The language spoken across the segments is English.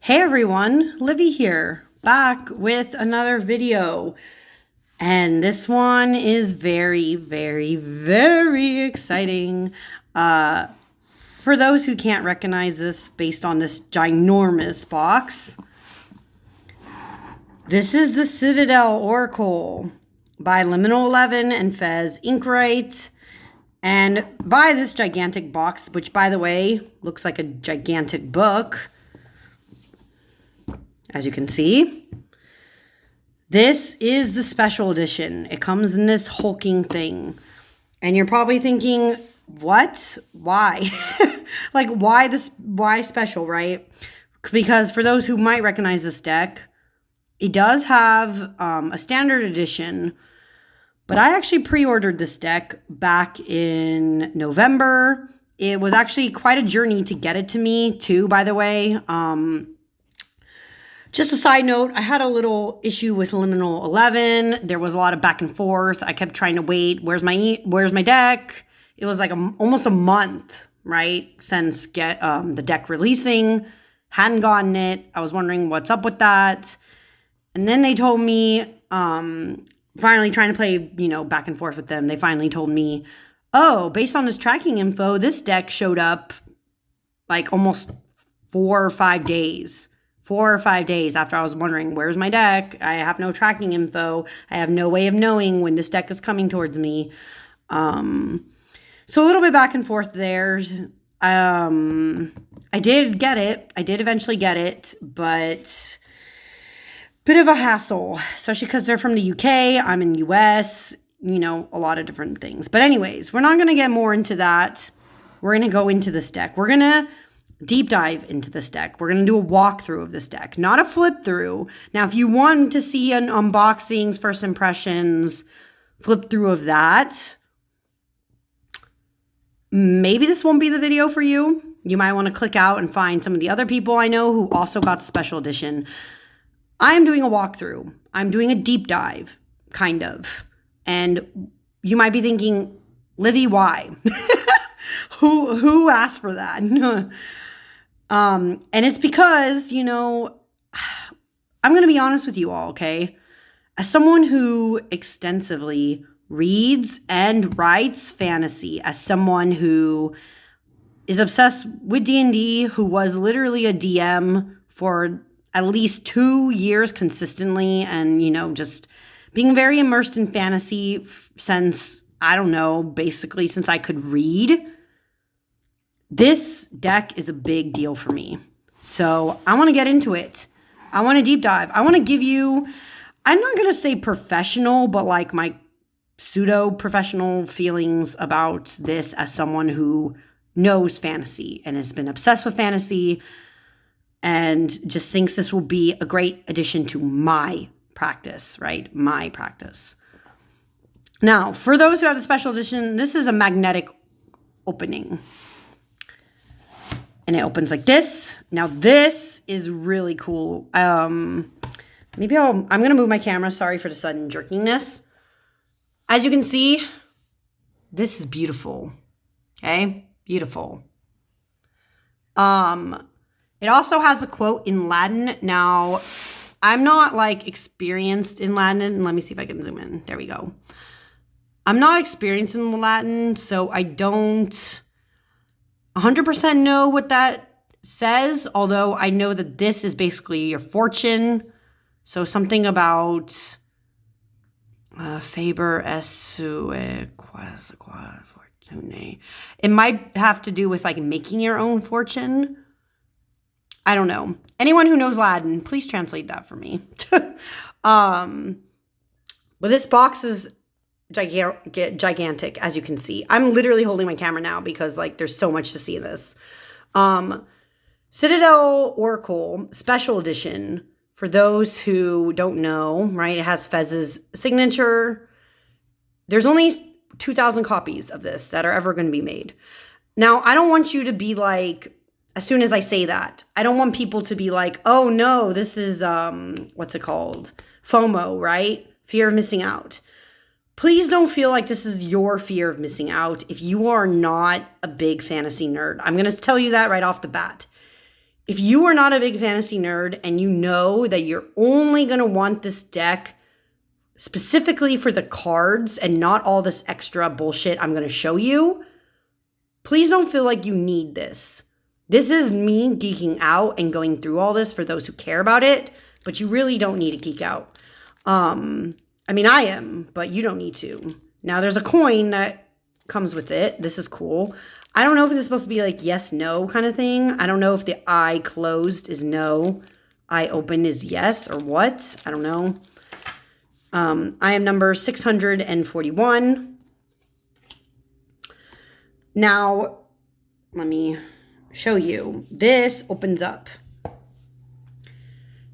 Hey everyone, Livy here, back with another video. And this one is very, very, very exciting. For those who can't recognize this based on this ginormous box, this is the Citadel Oracle by Liminal 11 and Fez Inkwright. And by this gigantic box, which by the way, looks like a gigantic book. As you can see, this is the special edition. It comes in this hulking thing. And you're probably thinking, what? Why? Like, why special, right? Because for those who might recognize this deck, it does have a standard edition. But I actually pre-ordered this deck back in November. It was actually quite a journey to get it to me, too, by the way. Just a side note, I had a little issue with Liminal 11. There was a lot of back and forth. I kept trying to wait. Where's my deck? It was like almost a month, right, since the deck releasing. Hadn't gotten it. I was wondering what's up with that. And then they told me, finally trying to play, back and forth with them. They finally told me, oh, based on this tracking info, this deck showed up like almost 4 or 5 days. 4 or 5 days after I was wondering, where's my deck? I have no tracking info. I have no way of knowing when this deck is coming towards me. So a little bit back and forth there. I did get it. I did eventually get it, but bit of a hassle, especially because they're from the UK. I'm in US, a lot of different things. But anyways, we're not going to get more into that. We're going to go into this deck. We're going to deep dive into this deck. We're going to do a walkthrough of this deck, not a flip through. Now, if you want to see an unboxings, first impressions, flip through of that, maybe this won't be the video for you. You might want to click out and find some of the other people I know who also got the special edition. I'm doing a walkthrough. I'm doing a deep dive, kind of. And you might be thinking, Livy, why? Who asked for that? And it's because, I'm going to be honest with you all, okay? As someone who extensively reads and writes fantasy, as someone who is obsessed with D&D, who was literally a DM for at least 2 years consistently, and, just being very immersed in fantasy since, I don't know, basically since I could read, this deck is a big deal for me. So I want to get into it. I want to deep dive. I want to give you, I'm not going to say professional, but like my pseudo-professional feelings about this as someone who knows fantasy and has been obsessed with fantasy and just thinks this will be a great addition to my practice, right? My practice. Now, for those who have the special edition, this is a magnetic opening. And it opens like this. Now, this is really cool. I'm going to move my camera. Sorry for the sudden jerkiness. As you can see, this is beautiful. Okay? Beautiful. It also has a quote in Latin. Now, I'm not like experienced in Latin. Let me see if I can zoom in. There we go. I'm not experienced in Latin, so I don't 100% know what that says, although I know that this is basically your fortune. So something about Faber Essue quasi fortune. It might have to do with like making your own fortune. I don't know. Anyone who knows Latin, please translate that for me. But this box is gigantic, as you can see. I'm literally holding my camera now because like there's so much to see in this. Citadel Oracle Special Edition, for those who don't know, right? It has Fez's signature. There's only 2,000 copies of this that are ever going to be made. Now, I don't want you to be like, as soon as I say that, I don't want people to be like, oh no, this is, what's it called? FOMO, right? Fear of missing out. Please don't feel like this is your fear of missing out if you are not a big fantasy nerd. I'm going to tell you that right off the bat. if you are not a big fantasy nerd and you know that you're only going to want this deck specifically for the cards and not all this extra bullshit I'm going to show you, please don't feel like you need this. This is me geeking out and going through all this for those who care about it, but you really don't need to geek out. I mean, I am, but you don't need to. Now, there's a coin that comes with it. This is cool. I don't know if it's supposed to be like yes, no kind of thing. I don't know if the eye closed is no, eye open is yes, or what. I don't know. I am number 641. Now, let me show you. This opens up.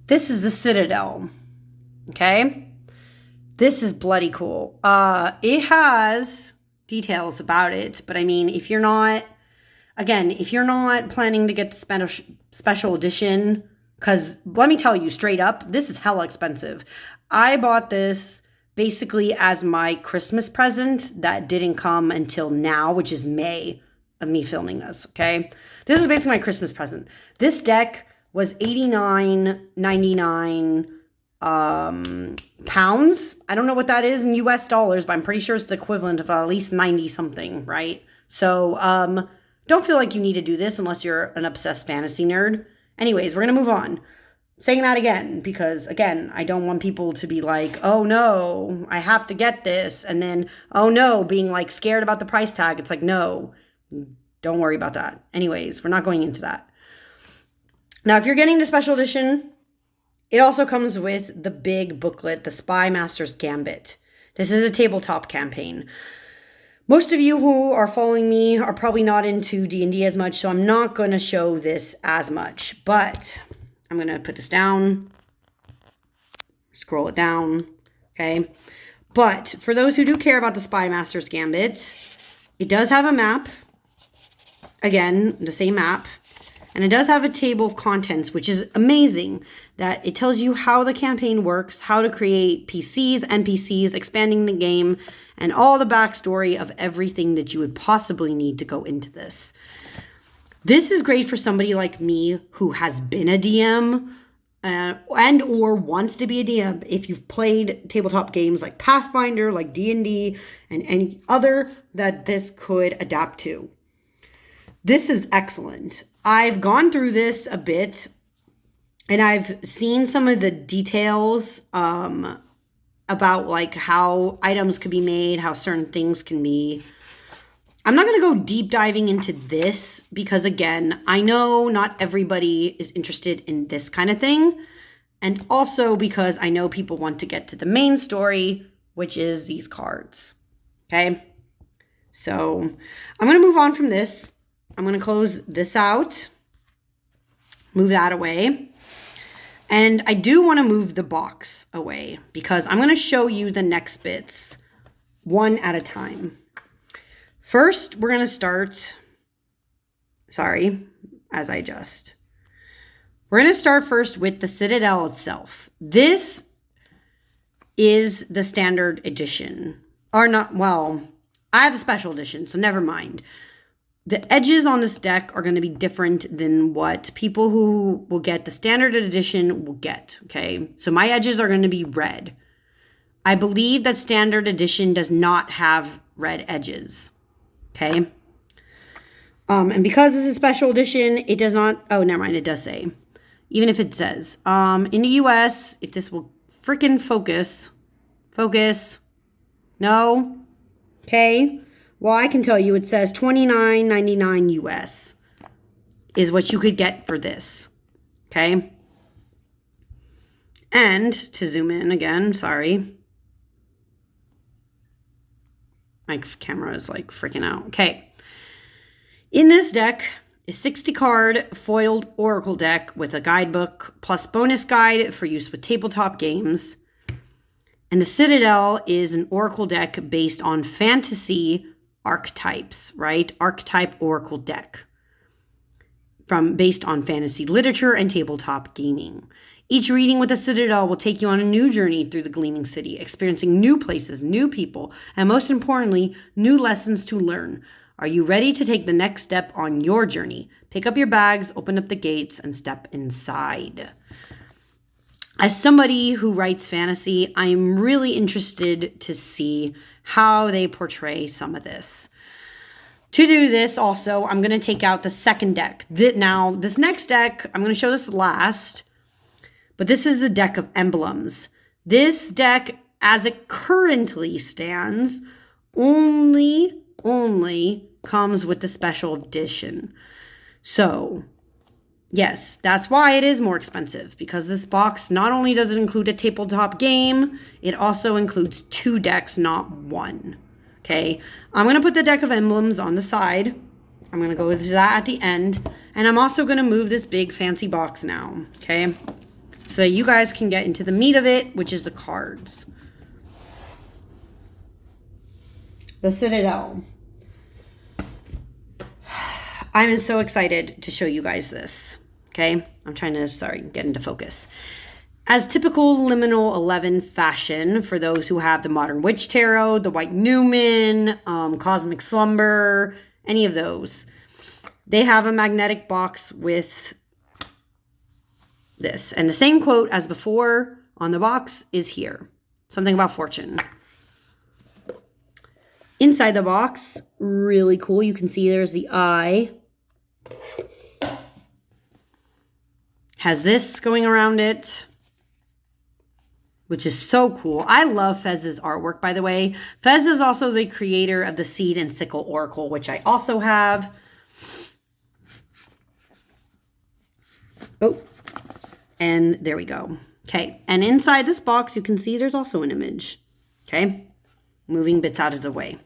This is the Citadel. Okay? This is bloody cool. It has details about it, but I mean, if you're not planning to get the special edition, because let me tell you straight up, this is hella expensive. I bought this basically as my Christmas present that didn't come until now, which is May of me filming this, okay? This is basically my Christmas present. This deck was $89.99 pounds. I don't know what that is in US dollars, but I'm pretty sure it's the equivalent of at least 90 something, right? So, don't feel like you need to do this unless you're an obsessed fantasy nerd. Anyways, we're going to move on. Saying that again, because again, I don't want people to be like, oh no, I have to get this. And then, oh no, being like scared about the price tag. It's like, no, don't worry about that. Anyways, we're not going into that. Now, if you're getting the special edition, it also comes with the big booklet, the Spy Master's Gambit. This is a tabletop campaign. Most of you who are following me are probably not into D&D as much, so I'm not going to show this as much. But I'm going to put this down, scroll it down, okay? But for those who do care about the Spy Master's Gambit, it does have a map. Again, the same map. And it does have a table of contents, which is amazing, that it tells you how the campaign works, how to create PCs, NPCs, expanding the game, and all the backstory of everything that you would possibly need to go into this. This is great for somebody like me who has been a DM and or wants to be a DM. If you've played tabletop games like Pathfinder, like D&D, and any other that this could adapt to. This is excellent. I've gone through this a bit, and I've seen some of the details about like how items could be made, how certain things can be. I'm not going to go deep diving into this because, again, I know not everybody is interested in this kind of thing. And also because I know people want to get to the main story, which is these cards. Okay? So I'm going to move on from this. I'm going to close this out. Move that away. And I do want to move the box away because I'm going to show you the next bits one at a time. First, we're going to start, we're going to start first with the Citadel itself. This is the standard edition. Or not, well, I have the special edition, so never mind. The edges on this deck are going to be different than what people who will get the standard edition will get, okay? So my edges are going to be red. I believe that standard edition does not have red edges. Okay. And because this is special edition, it does not, oh, never mind, it does say. Even if it says, in the US, if this will freaking focus, no, okay. Well, I can tell you it says $29.99 US is what you could get for this, okay. And to zoom in again, sorry. My camera is like freaking out. Okay. In this deck is 60 card foiled Oracle deck with a guidebook plus bonus guide for use with tabletop games. And the Citadel is an Oracle deck based on fantasy archetypes, right? Archetype Oracle deck based on fantasy literature and tabletop gaming. Each reading with the Citadel will take you on a new journey through the Gleaming City, experiencing new places, new people, and most importantly, new lessons to learn. Are you ready to take the next step on your journey? Pick up your bags, open up the gates, and step inside. As somebody who writes fantasy, I'm really interested to see how they portray some of this. To do this also, I'm going to take out the second deck. Now, this next deck, I'm going to show this last, but this is the deck of emblems. This deck, as it currently stands, only comes with the special edition. So, yes, that's why it is more expensive, because this box not only does it include a tabletop game, it also includes 2 decks, not 1. Okay, I'm going to put the deck of emblems on the side. I'm going to go into that at the end. And I'm also going to move this big fancy box now. Okay, so you guys can get into the meat of it, which is the cards. The Citadel. I'm so excited to show you guys this. Okay, I'm trying to, get into focus. As typical Liminal 11 fashion, for those who have the Modern Witch Tarot, the White Newman, Cosmic Slumber, any of those, they have a magnetic box with this. And the same quote as before on the box is here. Something about fortune. Inside the box, really cool. You can see there's the eye. Has this going around it, which is so cool. I love Fez's artwork, by the way. Fez is also the creator of the Seed and Sickle Oracle, which I also have. Oh, and there we go. Okay, and inside this box, you can see there's also an image. Okay, moving bits out of the way.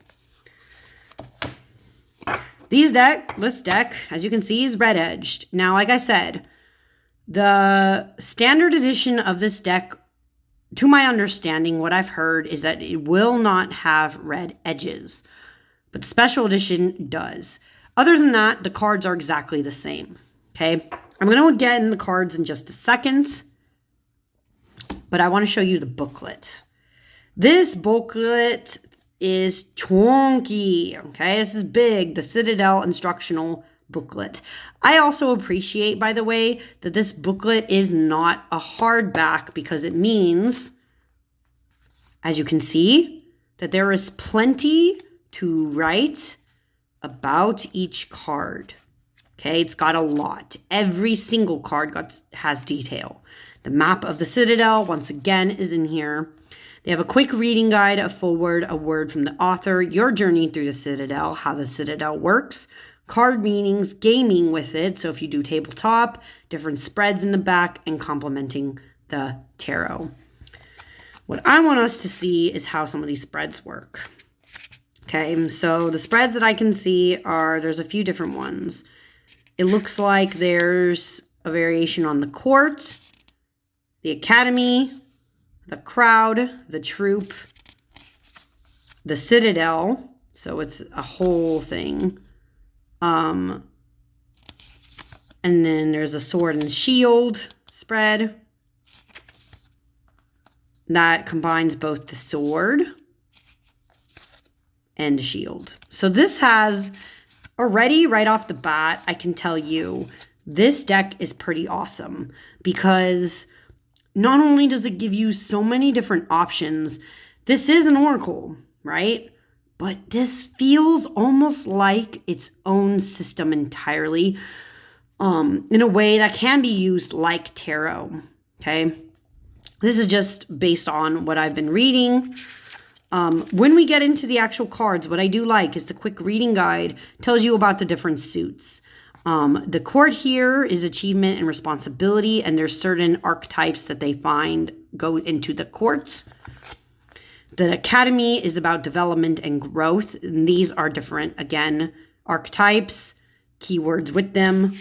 This deck, as you can see, is red-edged. Now, like I said, the standard edition of this deck, to my understanding, what I've heard is that it will not have red edges, but the special edition does. Other than that, the cards are exactly the same. Okay, I'm going to get in the cards in just a second, but I want to show you the booklet. This booklet is chunky. Okay, this is big. The Citadel instructional booklet. I also appreciate, by the way, that this booklet is not a hardback, because it means, as you can see, that there is plenty to write about each card. Okay, it's got a lot. Every single card has detail. The map of the Citadel, once again, is in here. They have a quick reading guide, a foreword, a word from the author, your journey through the Citadel, how the Citadel works, card meanings, gaming with it, so if you do tabletop, different spreads in the back, and complementing the tarot. What I want us to see is how some of these spreads work. Okay, so the spreads that I can see there's a few different ones. It looks like there's a variation on the court, the academy, the crowd, the troop, the Citadel, so it's a whole thing. And then there's a sword and shield spread that combines both the sword and the shield. So this has already, right off the bat, I can tell you, this deck is pretty awesome, because not only does it give you so many different options, this is an oracle, right? But this feels almost like its own system entirely, in a way that can be used like tarot, okay? This is just based on what I've been reading. When we get into the actual cards, what I do like is the quick reading guide tells you about the different suits. The court here is achievement and responsibility, and there's certain archetypes that they find go into the court. The academy is about development and growth, and these are different, again, archetypes, keywords with them.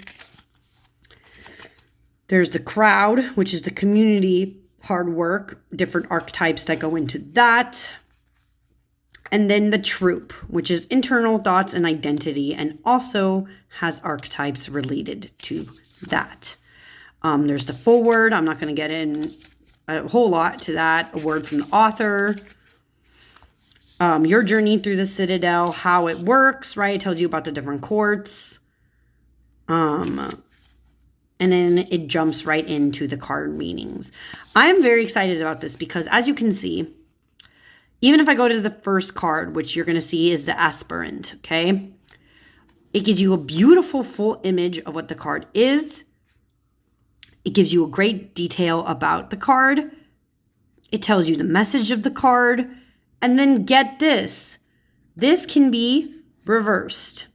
There's the crowd, which is the community, hard work, different archetypes that go into that. And then the troop, which is internal thoughts and identity, and also has archetypes related to that. There's the foreword. I'm not going to get in a whole lot to that. A word from the author. your journey through the Citadel, how it works, right? It tells you about the different courts. And then it jumps right into the card meanings. I'm very excited about this because, as you can see, even if I go to the first card, which you're going to see is the aspirant, okay? It gives you a beautiful full image of what the card is. It gives you a great detail about the card. It tells you the message of the card. And then get this. This can be reversed.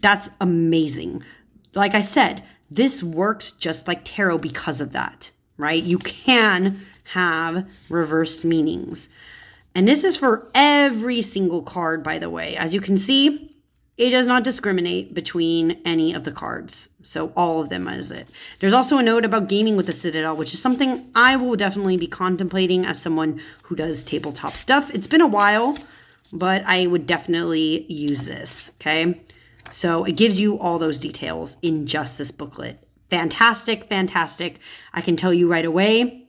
That's amazing. Like I said, this works just like tarot because of that, right? You can have reversed meanings. And this is for every single card, by the way. As you can see, it does not discriminate between any of the cards. So all of them is it. There's also a note about gaming with the Citadel, which is something I will definitely be contemplating as someone who does tabletop stuff. It's been a while, but I would definitely use this, okay? So it gives you all those details in just this booklet. Fantastic, fantastic. I can tell you right away,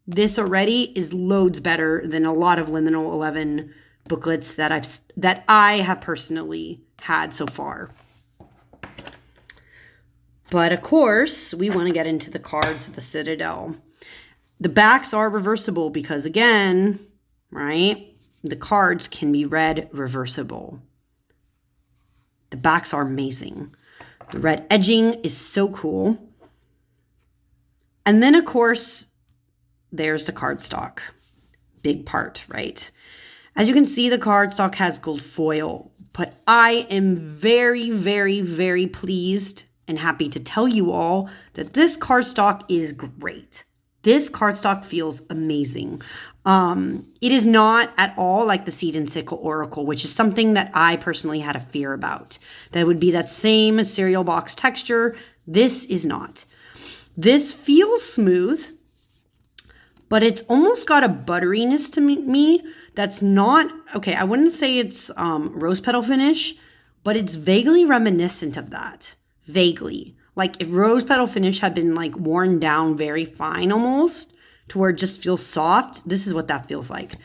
this already is loads better than a lot of Liminal 11 booklets that I have personally had so far. But of course, we want to get into the cards of the Citadel. The backs are reversible because, again, right, the cards can be read reversible. The backs are amazing. The red edging is so cool. And then, of course, there's the cardstock. Big part, right? As you can see, the cardstock has gold foil, but I am very, very, very pleased and happy to tell you all that this cardstock is great. This cardstock feels amazing. It is not at all like the Citadel Oracle, which is something that I personally had a fear about. That would be that same cereal box texture. This is not. This feels smooth, but it's almost got a butteriness to me that's not, okay, I wouldn't say it's rose petal finish, but it's vaguely reminiscent of that. Vaguely. Like if rose petal finish had been like worn down very fine almost to where it just feels soft, this is what that feels like.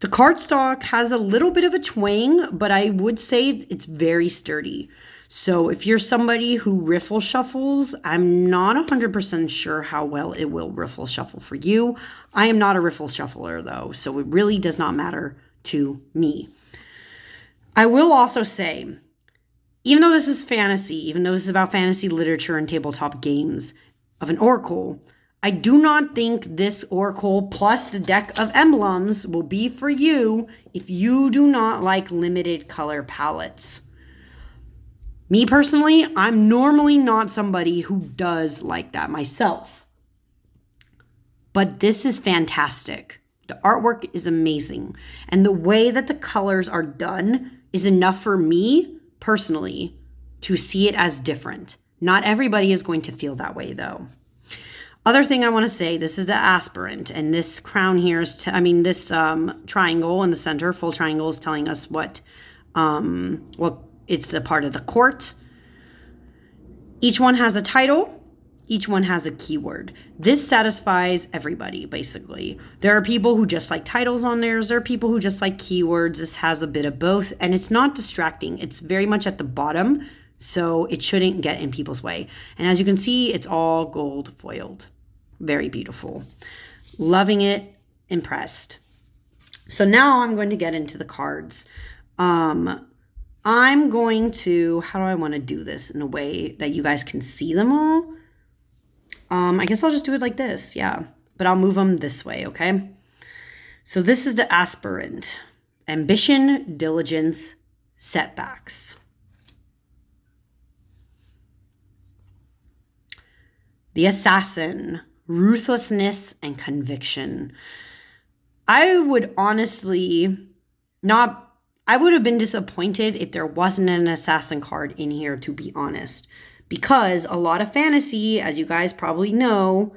The cardstock has a little bit of a twang, but I would say it's very sturdy. So if you're somebody who riffle shuffles, I'm not 100% sure how well it will riffle shuffle for you. I am not a riffle shuffler though, so it really does not matter to me. I will also say, even though this is fantasy, even though this is about fantasy literature and tabletop games of an oracle, I do not think this oracle plus the deck of emblems will be for you if you do not like limited color palettes. Me personally, I'm normally not somebody who does like that myself. But this is fantastic. The artwork is amazing. And the way that the colors are done is enough for me, personally, to see it as different. Not everybody is going to feel that way, though. Other thing I want to say, this is the aspirant, and this crown here is, this triangle in the center, full triangle, is telling us what it's the part of the court. Each one has a title. Each one has a keyword. This satisfies everybody, basically. There are people who just like titles on theirs. There are people who just like keywords. This has a bit of both, and it's not distracting. It's very much at the bottom, so it shouldn't get in people's way. And as you can see, it's all gold foiled. Very beautiful. Loving it. Impressed. So now I'm going to get into the cards. I'm going to, how do I want to do this in a way that you guys can see them all? I guess I'll just do it like this, yeah. But I'll move them this way, okay? So this is the aspirant. Ambition, diligence, setbacks. The assassin, ruthlessness and conviction. I would honestly I would have been disappointed if there wasn't an assassin card in here, to be honest. Because a lot of fantasy, as you guys probably know,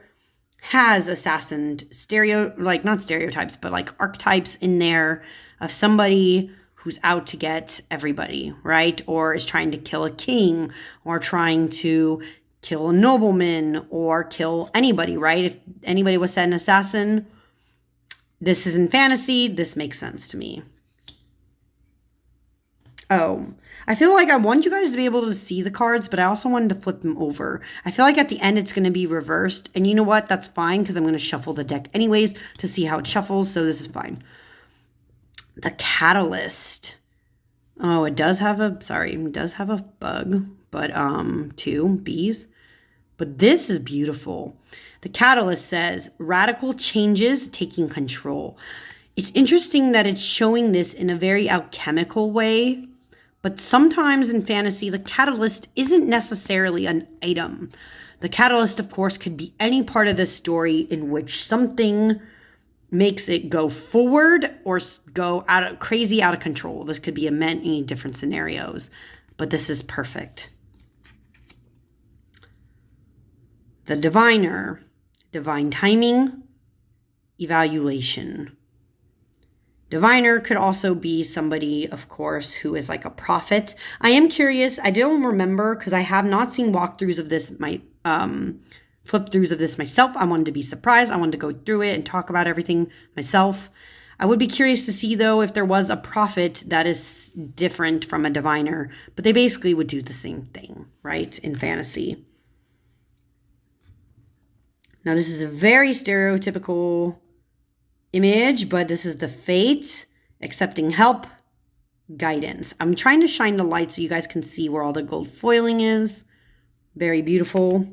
has assassin not stereotypes, but like archetypes in there of somebody who's out to get everybody, right? Or is trying to kill a king, or trying to kill a nobleman, or kill anybody, right? If anybody was said an assassin, this is in fantasy. This makes sense to me. Oh, I feel like I want you guys to be able to see the cards, but I also wanted to flip them over. I feel like at the end it's going to be reversed. And you know what? That's fine because I'm going to shuffle the deck anyways to see how it shuffles. So this is fine. The Catalyst. Oh, it does have a bug, but 2 bees. But this is beautiful. The Catalyst says, radical changes taking control. It's interesting that it's showing this in a very alchemical way, but sometimes in fantasy, the catalyst isn't necessarily an item. The catalyst, of course, could be any part of the story in which something makes it go forward or go crazy out of control. This could be in many different scenarios, but this is perfect. The Diviner, divine timing, evaluation. Diviner could also be somebody, of course, who is like a prophet. I am curious. I don't remember because I have not seen walkthroughs of this, flip-throughs of this myself. I wanted to be surprised. I wanted to go through it and talk about everything myself. I would be curious to see, though, if there was a prophet that is different from a diviner. But they basically would do the same thing, right, in fantasy. Now, this is a very stereotypical image, but this is the Fate, accepting help, guidance. I'm trying to shine the light so you guys can see where all the gold foiling is. Very beautiful.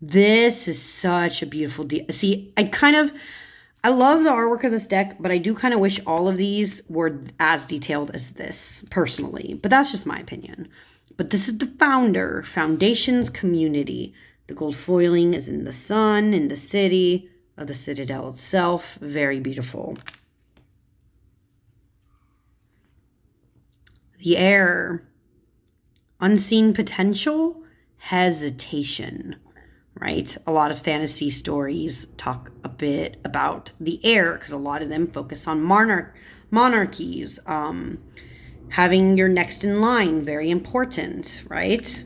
This is such a beautiful see, I love the artwork of this deck, but I do kind of wish all of these were as detailed as this, personally. But that's just my opinion. But this is the Founder, Foundations, Community. The gold foiling is in the sun, in the city of the Citadel itself. Very beautiful. The Air. Unseen potential, hesitation, right? A lot of fantasy stories talk a bit about the air because a lot of them focus on monarchies. Having your next in line, very important, right?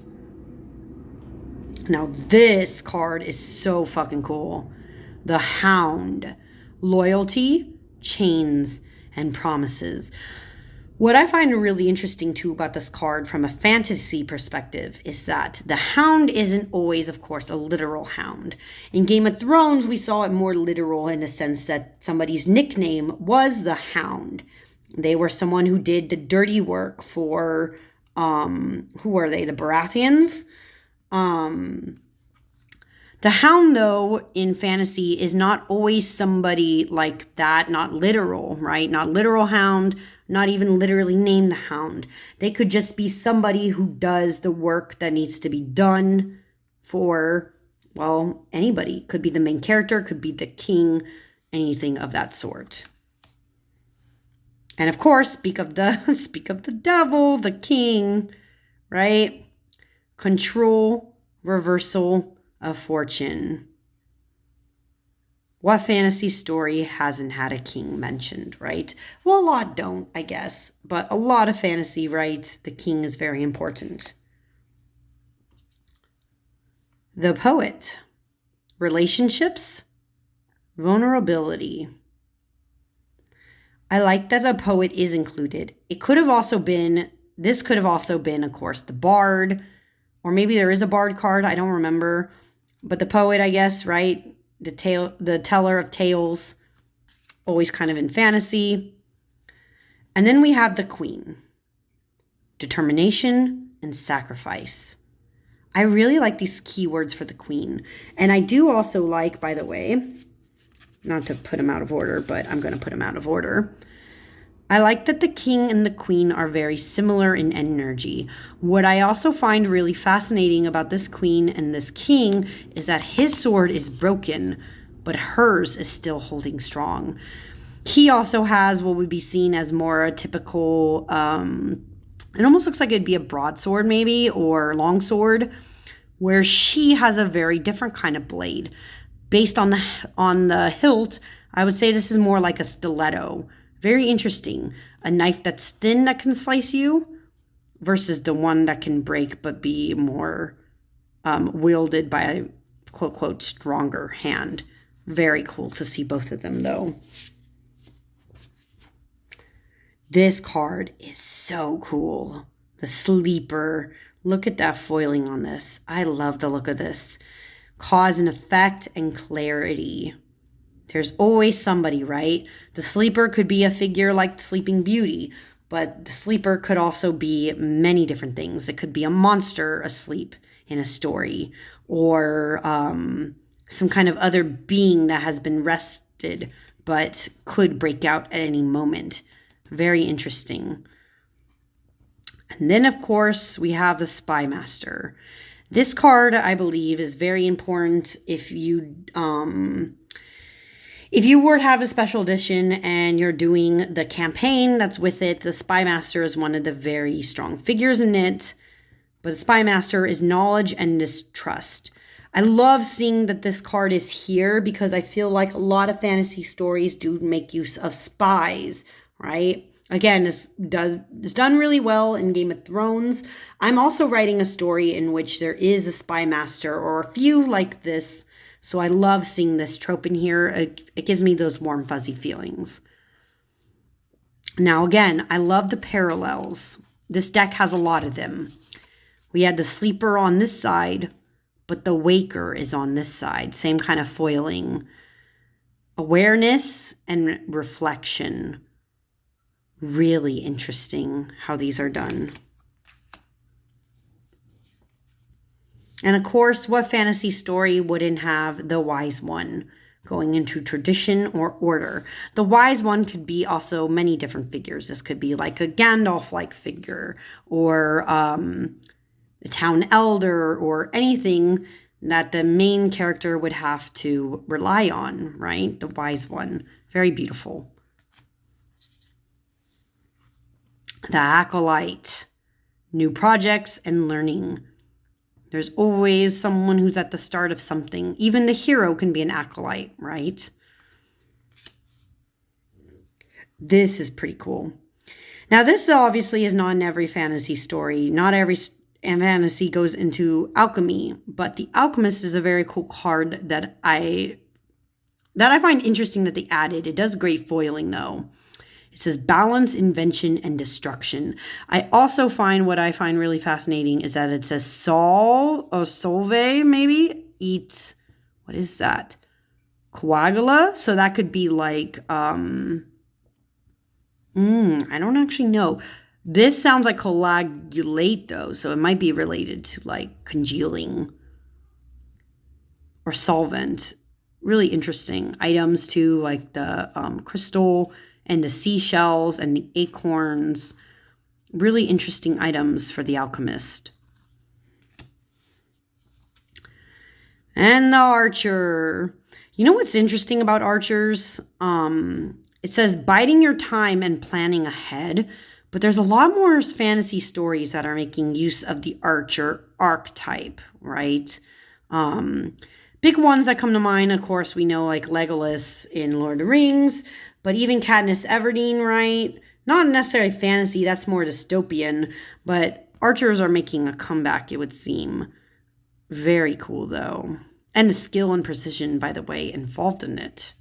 Now this card is so fucking cool. The Hound, loyalty, chains, and promises. What I find really interesting too about this card from a fantasy perspective is that the Hound isn't always, of course, a literal hound. In Game of Thrones, we saw it more literal in the sense that somebody's nickname was the Hound. They were someone who did the dirty work for, who were they? The Baratheons? The Hound, though, in fantasy is not always somebody like that, not literal, right? Not literal hound, not even literally named the Hound. They could just be somebody who does the work that needs to be done for, well, anybody. Could be the main character, could be the king, anything of that sort. And of course, speak of the devil, the king, right? Control, reversal of fortune. What fantasy story hasn't had a king mentioned, right? Well, a lot don't, I guess. But a lot of fantasy, right? The king is very important. The Poet. Relationships. Vulnerability. I like that the Poet is included. This could have also been, of course, the Bard. Or maybe there is a Bard card, I don't remember. But the Poet, I guess, right? The teller of tales, always kind of in fantasy. And then we have the Queen. Determination and sacrifice. I really like these keywords for the Queen. And I do also like, by the way, not to put them out of order, but I'm going to put them out of order. I like that the King and the Queen are very similar in energy. What I also find really fascinating about this Queen and this King is that his sword is broken, but hers is still holding strong. He also has what would be seen as more a typical, it almost looks like it'd be a broadsword maybe, or longsword, where she has a very different kind of blade. Based on the hilt, I would say this is more like a stiletto. Very interesting. A knife that's thin that can slice you versus the one that can break but be more wielded by a quote, quote, stronger hand. Very cool to see both of them, though. This card is so cool. The Sleeper. Look at that foiling on this. I love the look of this. Cause and effect and clarity. There's always somebody, right? The Sleeper could be a figure like Sleeping Beauty, but the Sleeper could also be many different things. It could be a monster asleep in a story, or some kind of other being that has been rested but could break out at any moment. Very interesting. And then, of course, we have the Spy Master. This card, I believe, is very important if you were to have a special edition and you're doing the campaign that's with it. The Spy Master is one of the very strong figures in it. But the Spy Master is knowledge and distrust. I love seeing that this card is here because I feel like a lot of fantasy stories do make use of spies, right? Again, this is done really well in Game of Thrones. I'm also writing a story in which there is a Spy Master or a few like this. So I love seeing this trope in here. It gives me those warm, fuzzy feelings. Now, again, I love the parallels. This deck has a lot of them. We had the Sleeper on this side, but the Waker is on this side. Same kind of foiling. Awareness and reflection. Really interesting how these are done. And of course, what fantasy story wouldn't have the Wise One going into tradition or order? The Wise One could be also many different figures. This could be like a Gandalf-like figure, or a town elder, or anything that the main character would have to rely on, right? The Wise One. Very beautiful. The Acolyte. New projects and learning. There's always someone who's at the start of something. Even the hero can be an acolyte, right? This is pretty cool. Now, this obviously is not in every fantasy story. Not every fantasy goes into alchemy, but the Alchemist is a very cool card that I find interesting that they added. It does great foiling, though. It says balance, invention, and destruction. I also find what I find really fascinating is that it says solve, maybe, eat, what is that? Coagula? So that could be like, I don't actually know. This sounds like coagulate, though, so it might be related to like congealing or solvent. Really interesting items too, like the crystal and the seashells and the acorns. Really interesting items for the Alchemist. And the Archer. You know what's interesting about Archers? It says biding your time and planning ahead, but there's a lot more fantasy stories that are making use of the Archer archetype, right? Big ones that come to mind, of course, we know like Legolas in Lord of the Rings, but even Katniss Everdeen, right? Not necessarily fantasy, that's more dystopian, but Archers are making a comeback, it would seem. Very cool, though. And the skill and precision, by the way, involved in it.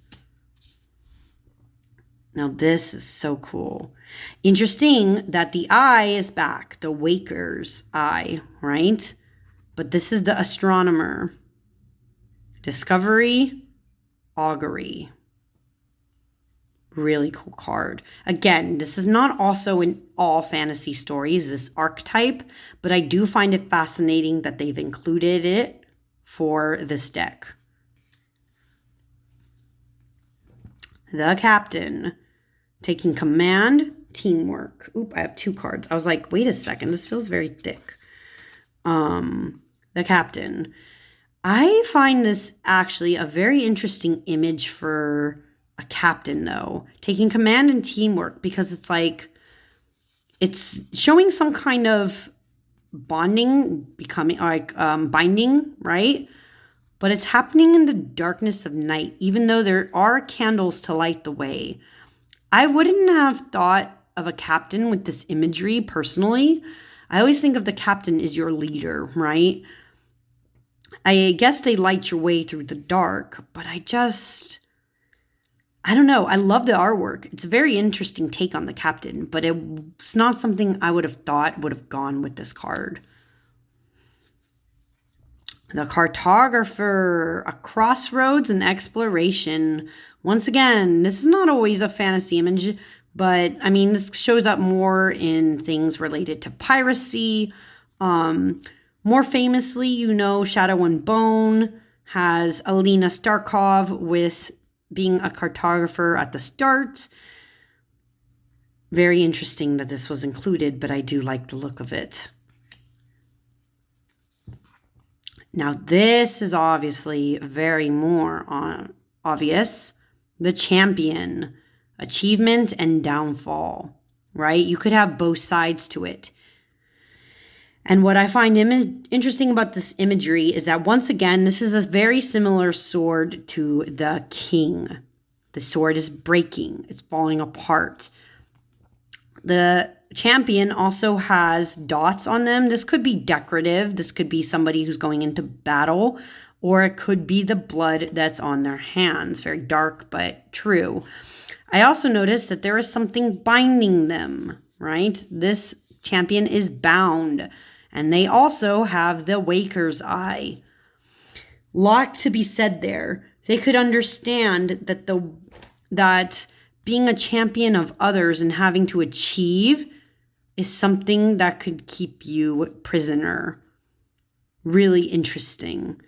Now, this is so cool. Interesting that the eye is back, the Waker's eye, right? But this is the Astronomer. Discovery, Augury. Really cool card. Again, this is not also in all fantasy stories, this archetype, but I do find it fascinating that they've included it for this deck. The Captain. Taking command, teamwork. Oop, I have two cards. I was like, wait a second, this feels very thick. The Captain. I find this actually a very interesting image for a captain, though. Taking command and teamwork, because it's like, it's showing some kind of bonding, becoming like binding, right? But it's happening in the darkness of night, even though there are candles to light the way. I wouldn't have thought of a captain with this imagery personally. I always think of the captain as your leader, right? I guess they light your way through the dark, but I don't know. I love the artwork. It's a very interesting take on the captain, but it's not something I would have thought would have gone with this card. The Cartographer, a crossroads and exploration. Once again, this is not always a fantasy image, but I mean, this shows up more in things related to piracy. More famously, you know, Shadow and Bone has Alina Starkov with being a cartographer at the start. Very interesting that this was included, but I do like the look of it. Now, this is obviously very more obvious. The Champion, achievement and downfall, right? You could have both sides to it. And what I find interesting about this imagery is that, once again, this is a very similar sword to the King. The sword is breaking. It's falling apart. The Champion also has dots on them. This could be decorative. This could be somebody who's going into battle, or it could be the blood that's on their hands. Very dark, but true. I also noticed that there is something binding them, right? This Champion is bound, and they also have the Waker's Eye. Lot to be said there. They could understand that being a champion of others and having to achieve is something that could keep you prisoner. Really interesting.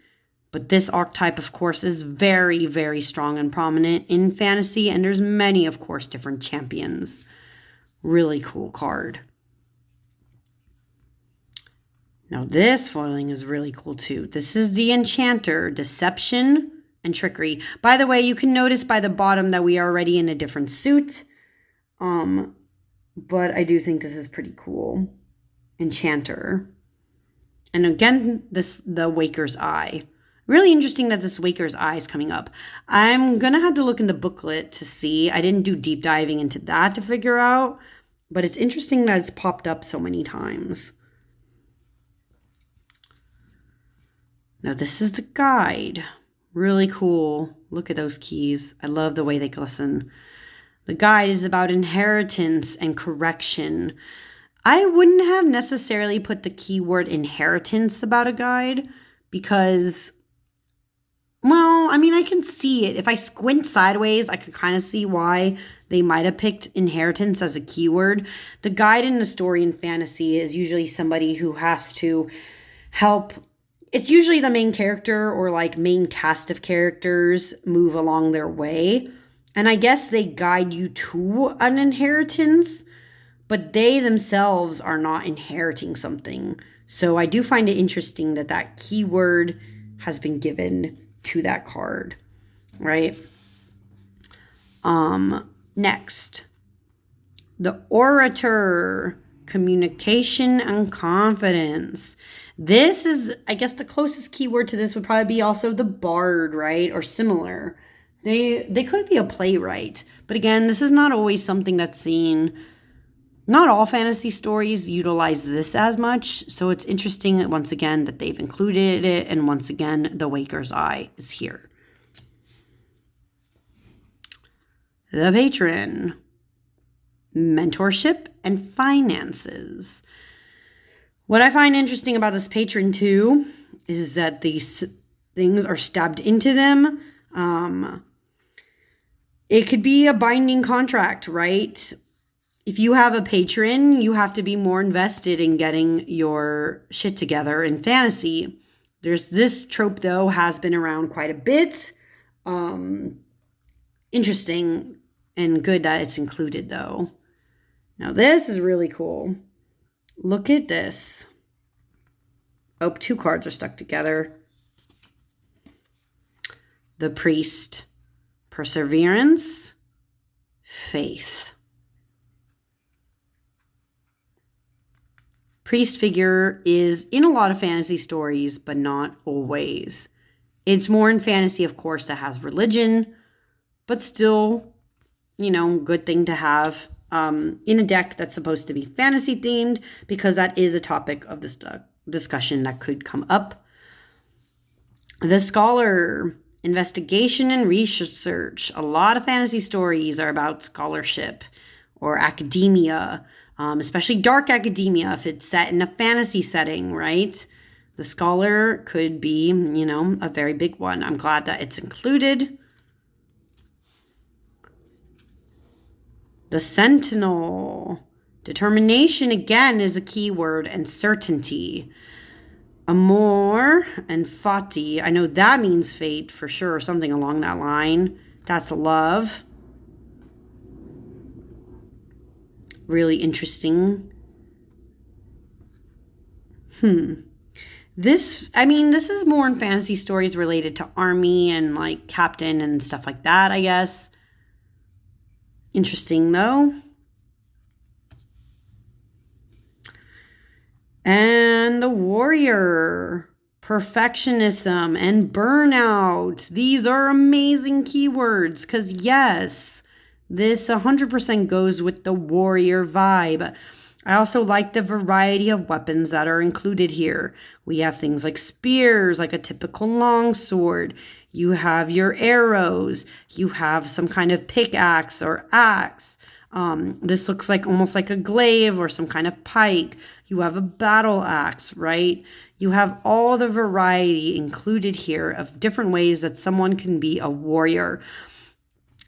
But this archetype, of course, is very, very strong and prominent in fantasy, and there's many, of course, different champions. Really cool card. Now, this foiling is really cool, too. This is the Enchanter, Deception and Trickery. By the way, you can notice by the bottom that we are already in a different suit. But I do think this is pretty cool. Enchanter. And again, the Waker's Eye. Really interesting that this Waker's Eye is coming up. I'm going to have to look in the booklet to see. I didn't do deep diving into that to figure out. But it's interesting that it's popped up so many times. Now, this is the guide. Really cool. Look at those keys. I love the way they glisten. The guide is about inheritance and correction. I wouldn't have necessarily put the keyword inheritance about a guide because, well, I mean, I can see it. If I squint sideways, I could kind of see why they might have picked inheritance as a keyword. The guide in the story in fantasy is usually somebody who has to help. It's usually the main character or like main cast of characters move along their way. And I guess they guide you to an inheritance, but they themselves are not inheriting something. So I do find it interesting that that keyword has been given to that card, right? Next, the Orator, communication and confidence. This is, I guess, the closest keyword to this would probably be also the Bard, right? Or similar. They could be a playwright. But again, this is not always something that's seen. Not all fantasy stories utilize this as much. So it's interesting, once again, that they've included it. And once again, the Waker's Eye is here. The Patron. Mentorship and finances. What I find interesting about this Patron, too, is that these things are stabbed into them. It could be a binding contract, right? If you have a patron, you have to be more invested in getting your shit together in fantasy. There's this trope, though, has been around quite a bit. Interesting and good that it's included, though. Now, this is really cool. Look at this. Oh, 2 cards are stuck together. The Priest. Perseverance. Faith. Priest figure is in a lot of fantasy stories, but not always. It's more in fantasy, of course, that has religion, but still, you know, good thing to have in a deck that's supposed to be fantasy themed, because that is a topic of this discussion that could come up. The scholar, investigation and research. A lot of fantasy stories are about scholarship or academia, especially dark academia if it's set in a fantasy setting, right? The scholar could be, a very big one. I'm glad that it's included. The sentinel. Determination, again, is a key word, and certainty. Amor and fati. I know that means fate for sure, or something along that line. That's love. Really interesting. This is more in fantasy stories related to army and like captain and stuff like that, I guess. Interesting though. And the warrior, perfectionism and burnout. These are amazing keywords because yes, this 100% goes with the warrior vibe. I also like the variety of weapons that are included here. We have things like spears, like a typical longsword. You have your arrows. You have some kind of pickaxe or axe. This looks like almost like a glaive or some kind of pike. You have a battle axe, right? You have all the variety included here of different ways that someone can be a warrior.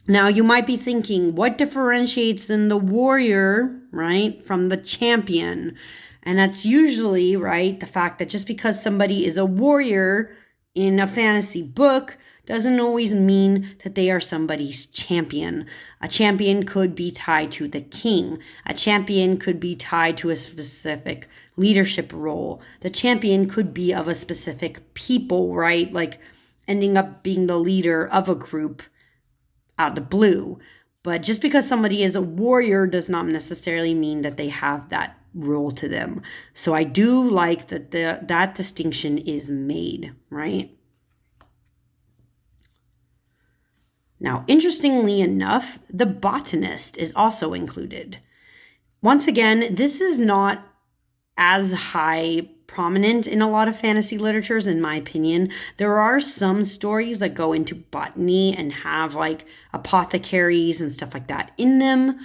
Now, you might be thinking, what differentiates in the warrior, right, from the champion? And that's usually, right, the fact that just because somebody is a warrior in a fantasy book doesn't always mean that they are somebody's champion. A champion could be tied to the king. A champion could be tied to a specific leadership role. The champion could be of a specific people, right? Like ending up being the leader of a group out of the blue. But just because somebody is a warrior does not necessarily mean that they have that role to them. So I do like that that distinction is made, right? Now, interestingly enough, the botanist is also included. Once again, this is not as high prominent in a lot of fantasy literatures, in my opinion. There are some stories that go into botany and have like apothecaries and stuff like that in them.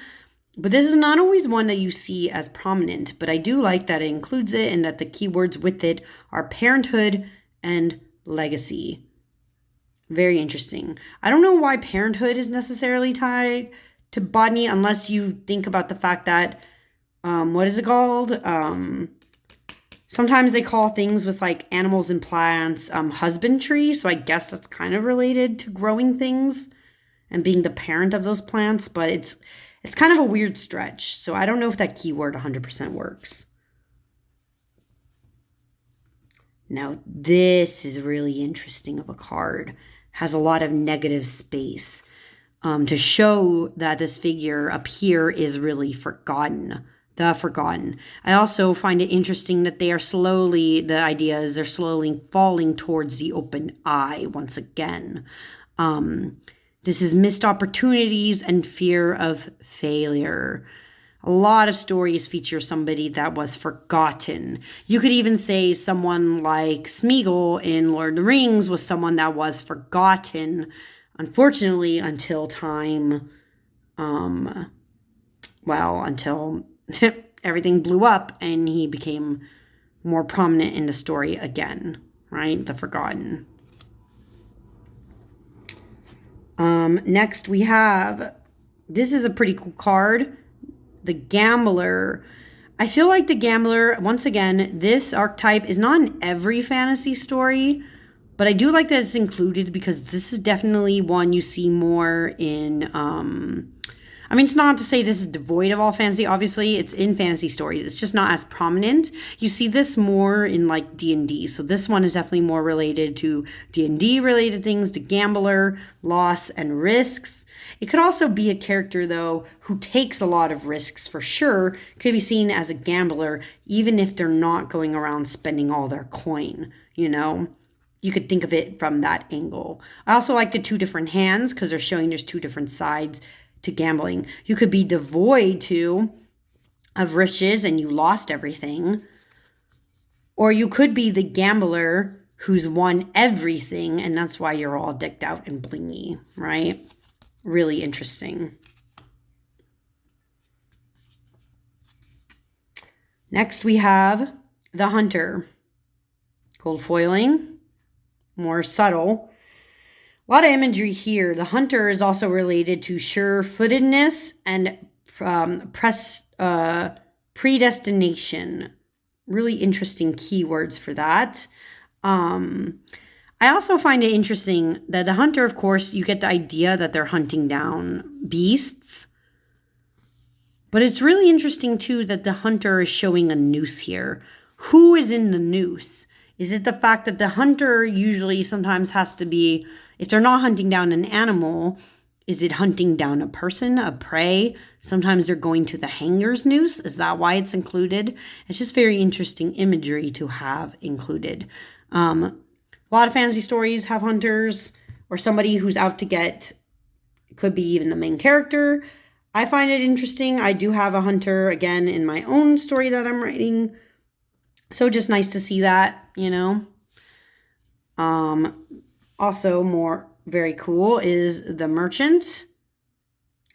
But this is not always one that you see as prominent. But I do like that it includes it and that the keywords with it are parenthood and legacy. Very interesting. I don't know why parenthood is necessarily tied to botany unless you think about the fact that, what is it called? Sometimes they call things with like animals and plants husbandry. So I guess that's kind of related to growing things and being the parent of those plants. But it's kind of a weird stretch. So I don't know if that keyword 100% works. Now this is really interesting of a card. Has a lot of negative space to show that this figure up here is really forgotten. The forgotten. I also find it interesting that the idea is they're slowly falling towards the open eye once again. This is missed opportunities and fear of failure. A lot of stories feature somebody that was forgotten. You could even say someone like Smeagol in Lord of the Rings was someone that was forgotten, unfortunately, until time, until everything blew up and he became more prominent in the story again, right? The forgotten. Next we have, this is a pretty cool card. The Gambler. I feel like the Gambler, once again, this archetype is not in every fantasy story, but I do like that it's included because this is definitely one you see more in, it's not to say this is devoid of all fantasy. Obviously, it's in fantasy stories. It's just not as prominent. You see this more in like D&D. So this one is definitely more related to D&D related things, to gambler, loss, and risks. It could also be a character, though, who takes a lot of risks for sure. Could be seen as a gambler, even if they're not going around spending all their coin, You could think of it from that angle. I also like the two different hands because they're showing there's two different sides to gambling. You could be devoid, too, of riches and you lost everything. Or you could be the gambler who's won everything, and that's why you're all decked out and blingy, right? Really interesting. Next, we have the Hunter. Gold foiling, more subtle. A lot of imagery here. The Hunter is also related to sure-footedness and predestination. Really interesting keywords for that. I also find it interesting that the Hunter, of course, you get the idea that they're hunting down beasts. But it's really interesting, too, that the Hunter is showing a noose here. Who is in the noose? Is it the fact that the hunter usually sometimes has to be, if they're not hunting down an animal, is it hunting down a person, a prey? Sometimes they're going to the hanger's noose. Is that why it's included? It's just very interesting imagery to have included. A lot of fantasy stories have hunters or somebody who's out to get, could be even the main character. I find it interesting. I do have a hunter, again, in my own story that I'm writing. So just nice to see that, you know. Also more very cool is the merchant,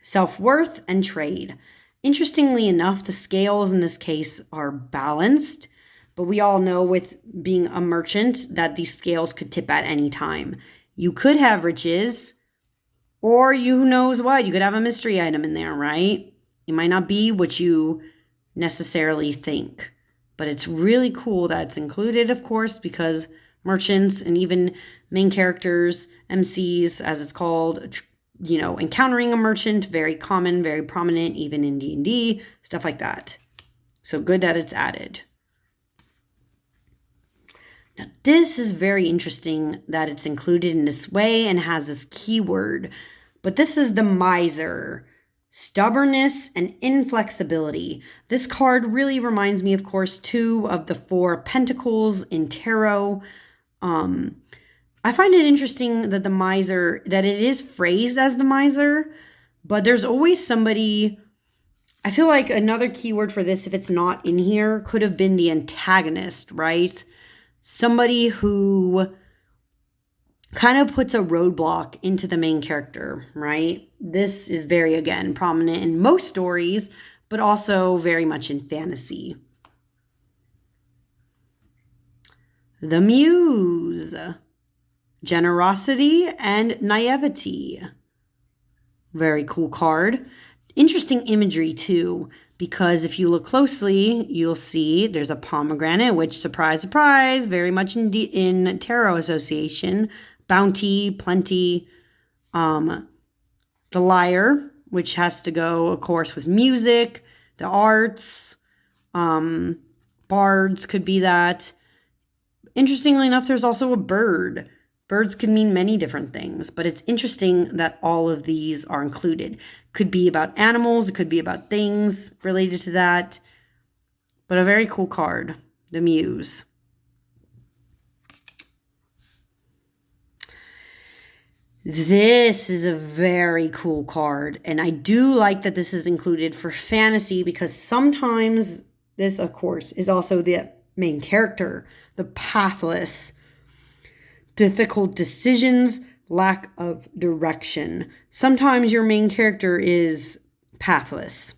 self-worth, and trade. Interestingly enough, the scales in this case are balanced, but we all know with being a merchant that these scales could tip at any time. You could have riches, or who knows what, you could have a mystery item in there, right? It might not be what you necessarily think. But it's really cool that it's included, of course, because merchants and even main characters, MCs, as it's called, you know, encountering a merchant, very common, very prominent, even in D&D, stuff like that. So good that it's added. Now, this is very interesting that it's included in this way and has this keyword. But this is the miser. Stubbornness and inflexibility. This card really reminds me, of course, too, of the Four of Pentacles in tarot. I find it interesting that the miser, that it is phrased as the miser, but there's always somebody, I feel like another keyword for this, if it's not in here, could have been the antagonist, right? Somebody who kind of puts a roadblock into the main character, right? This is very, again, prominent in most stories, but also very much in fantasy. The Muse. Generosity and naivety. Very cool card. Interesting imagery, too, because if you look closely, you'll see there's a pomegranate, which, surprise, surprise, very much in tarot association. Bounty, plenty. The lyre, which has to go, of course, with music, the arts. Bards could be that. Interestingly enough, there's also a bird. Birds can mean many different things, but it's interesting that all of these are included. Could be about animals, it could be about things related to that. But a very cool card, the Muse. This is a very cool card, and I do like that this is included for fantasy because sometimes this, of course, is also the main character, the pathless, difficult decisions, lack of direction. Sometimes your main character is pathless.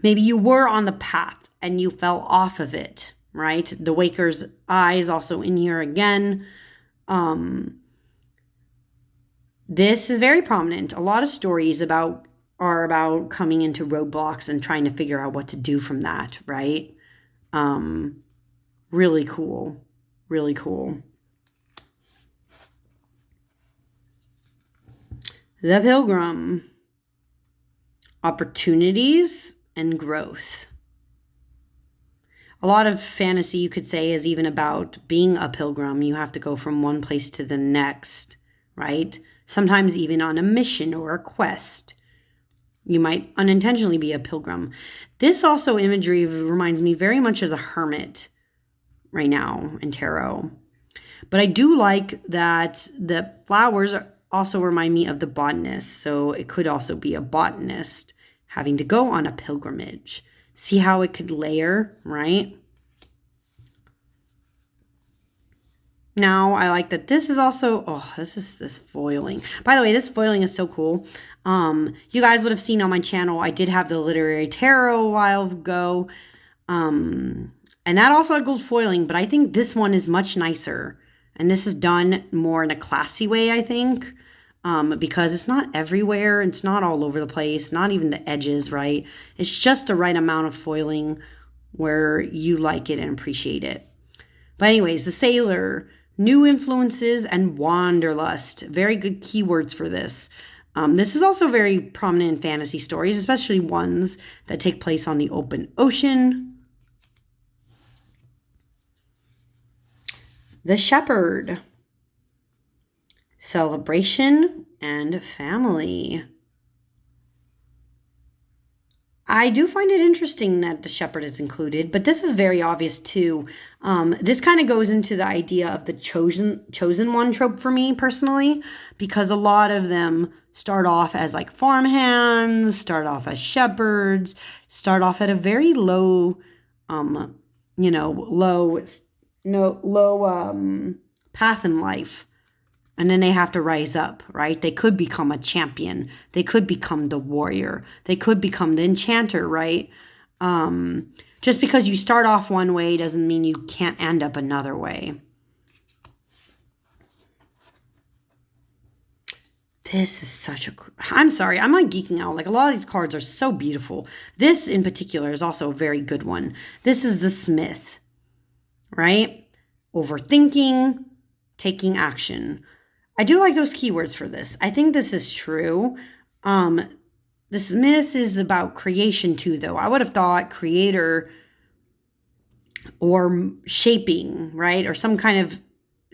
Maybe you were on the path and you fell off of it, right? The Waker's Eye is also in here again. This is very prominent. A lot of stories are about coming into roadblocks and trying to figure out what to do from that, right? Really cool. Really cool. The Pilgrim. Opportunities and growth. A lot of fantasy, you could say, is even about being a pilgrim. You have to go from one place to the next, right? Sometimes even on a mission or a quest. You might unintentionally be a pilgrim. This also imagery reminds me very much of the hermit right now in tarot. But I do like that the flowers also remind me of the botanist. So it could also be a botanist having to go on a pilgrimage. See how it could layer, right? Now, I like that this is also, this foiling. By the way, this foiling is so cool. You guys would have seen on my channel, I did have the Literary Tarot a while ago. And that also had gold foiling, but I think this one is much nicer. And this is done more in a classy way, I think. Because it's not everywhere. It's not all over the place. Not even the edges, right? It's just the right amount of foiling where you like it and appreciate it. But anyways, the Sailor, new influences, and wanderlust. Very good keywords for this. This is also very prominent in fantasy stories, especially ones that take place on the open ocean. The Shepherd, celebration and family. I do find it interesting that the shepherd is included, but this is very obvious too. This kind of goes into the idea of the chosen one trope for me personally, because a lot of them start off as like farmhands, start off as shepherds, start off at a very low, low path in life. And then they have to rise up, right? They could become a champion. They could become the warrior. They could become the enchanter, right? Just because you start off one way doesn't mean you can't end up another way. This is such a... I'm sorry, I'm like geeking out. Like a lot of these cards are so beautiful. This in particular is also a very good one. This is the Smith, right? Overthinking, taking action. I do like those keywords for this. I think this is true. The Smith is about creation too, though. I would have thought creator or shaping, right? Or some kind of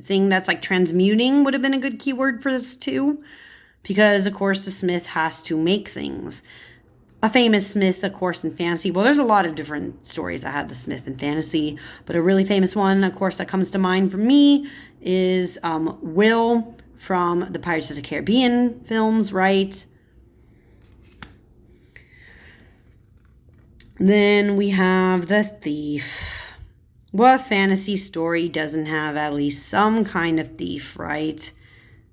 thing that's like transmuting would have been a good keyword for this too. Because, of course, the Smith has to make things. A famous Smith, of course, in fantasy. Well, there's a lot of different stories that have the Smith in fantasy. But a really famous one, of course, that comes to mind for me is Will from the Pirates of the Caribbean films, right? Then we have the Thief. What fantasy story doesn't have at least some kind of thief, right?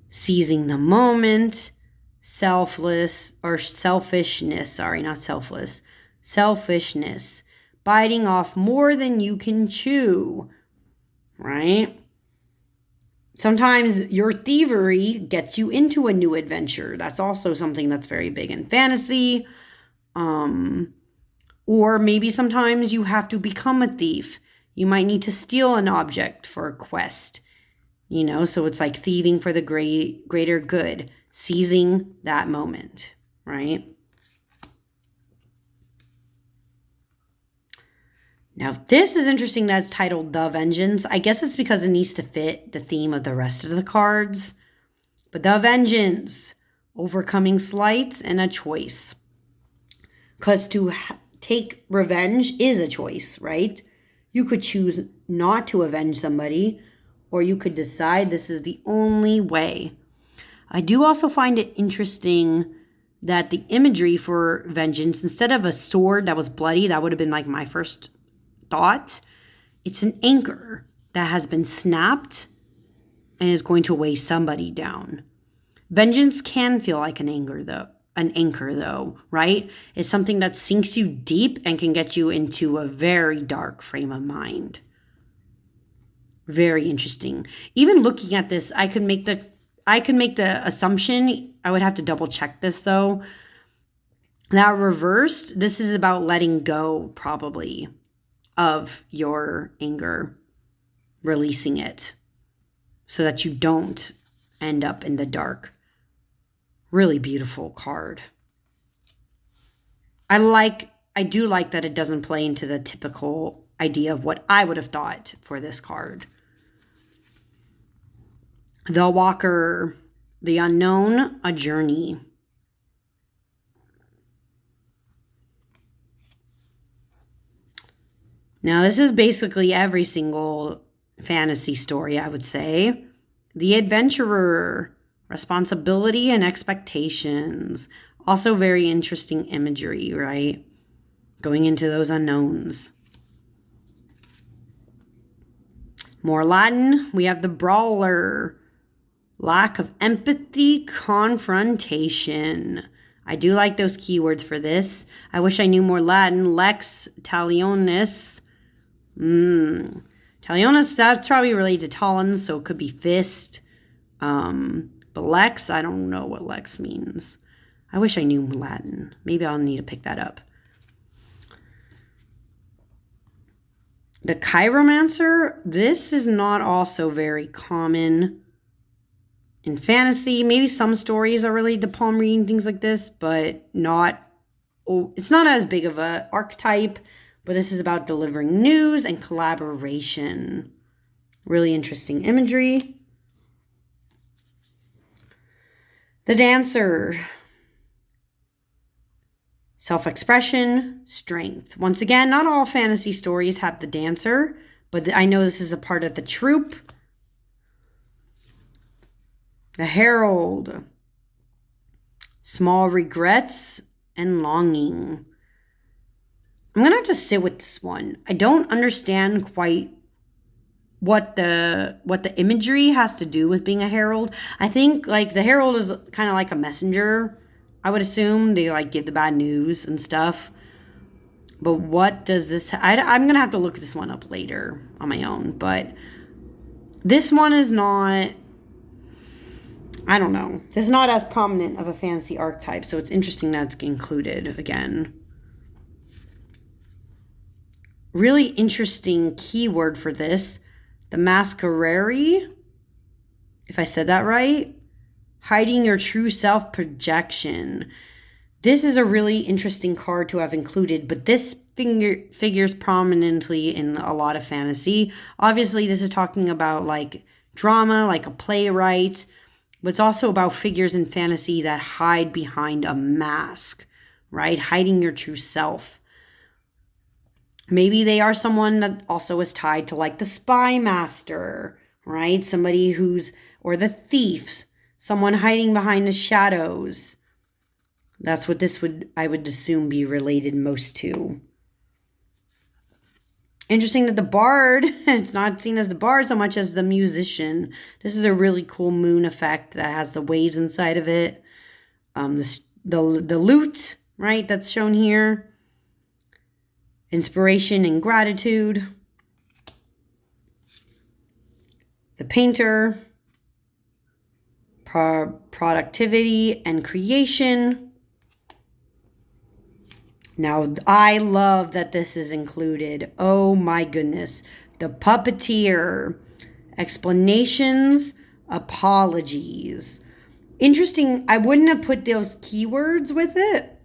Seizing the moment, selfishness, biting off more than you can chew, right? Sometimes your thievery gets you into a new adventure. That's also something that's very big in fantasy. Or maybe sometimes you have to become a thief. You might need to steal an object for a quest. So it's like thieving for the greater good, seizing that moment, right? Now, this is interesting that it's titled The Vengeance. I guess it's because it needs to fit the theme of the rest of the cards. But The Vengeance, overcoming slights and a choice. Because to take revenge is a choice, right? You could choose not to avenge somebody, or you could decide this is the only way. I do also find it interesting that the imagery for vengeance, instead of a sword that was bloody, that would have been like my first thought, it's an anchor that has been snapped and is going to weigh somebody down. Vengeance can feel like an anchor though, right? It's something that sinks you deep and can get you into a very dark frame of mind. Very interesting. Even looking at this, I could make the assumption, I would have to double check this though, that reversed, this is about letting go probably of your anger, releasing it so that you don't end up in the dark. Really beautiful card. I do like that it doesn't play into the typical idea of what I would have thought for this card. The Walker, the Unknown, a Journey. Now, this is basically every single fantasy story, I would say. The Adventurer, responsibility and expectations. Also very interesting imagery, right? Going into those unknowns. More Latin. We have the brawler. Lack of empathy, confrontation. I do like those keywords for this. I wish I knew more Latin. Lex talionis. Talionis, that's probably related to talons, so it could be fist. But Lex, I don't know what Lex means. I wish I knew Latin. Maybe I'll need to pick that up. The chiromancer, this is not also very common in fantasy. Maybe some stories are related to palm reading, things like this, but it's not as big of an archetype, but this is about delivering news and collaboration. Really interesting imagery. The dancer. Self-expression, strength. Once again, not all fantasy stories have the dancer, but I know this is a part of the troupe. The herald. Small regrets and longing. I'm going to have to sit with this one. I don't understand quite what the imagery has to do with being a herald. I think like the herald is kind of like a messenger. I would assume they like give the bad news and stuff. But what does this... I'm going to have to look this one up later on my own. But this one is not... I don't know. This is not as prominent of a fantasy archetype. So it's interesting that it's included again. Really interesting keyword for this. The masquerade. If I said that right. Hiding your true self projection. This is a really interesting card to have included, but this figures prominently in a lot of fantasy. Obviously, this is talking about like drama, like a playwright, but it's also about figures in fantasy that hide behind a mask, right? Hiding your true self. Maybe they are someone that also is tied to like the spy master, right? Somebody or the thieves. Someone hiding behind the shadows. That's what this I would assume, be related most to. Interesting that the bard, it's not seen as the bard so much as the musician. This is a really cool moon effect that has the waves inside of it. The lute, right, that's shown here. Inspiration and gratitude. The painter. Productivity and creation. Now, I love that this is included. Oh my goodness. The puppeteer. Explanations. Apologies. Interesting. I wouldn't have put those keywords with it,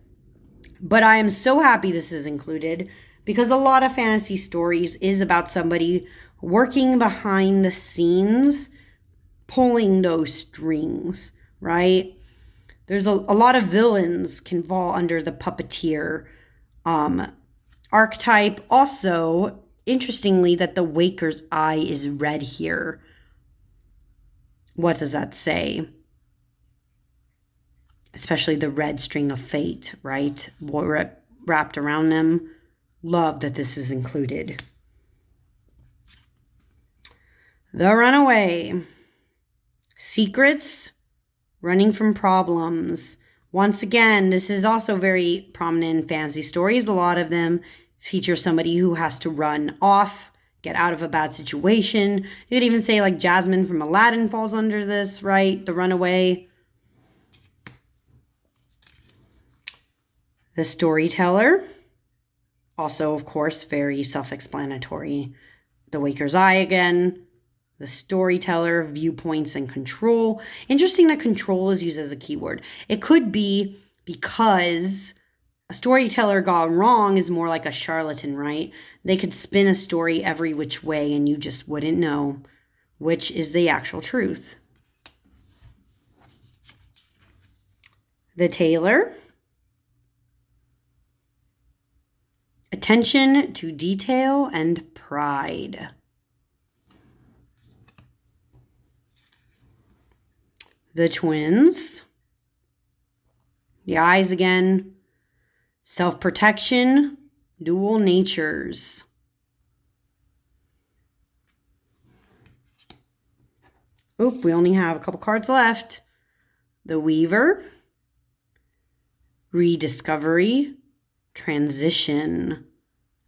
but I am so happy this is included because a lot of fantasy stories is about somebody working behind the scenes, pulling those strings, right? There's a lot of villains can fall under the puppeteer archetype. Also, interestingly, that the Waker's eye is red here. What does that say? Especially the red string of fate, right? Wrapped around them. Love that this is included. The runaway. Secrets. Running from problems. Once again, this is also very prominent in fantasy stories. A lot of them feature somebody who has to run off, get out of a bad situation. You could even say like Jasmine from Aladdin falls under this, right? The runaway. The storyteller. Also, of course, very self-explanatory. The Waker's eye again. The storyteller, viewpoints, and control. Interesting that control is used as a keyword. It could be because a storyteller gone wrong is more like a charlatan, right? They could spin a story every which way and you just wouldn't know which is the actual truth. The tailor. Attention to detail and pride. The twins. The eyes again. Self-protection. Dual natures. Oop, we only have a couple cards left. The Weaver, Rediscovery, Transition.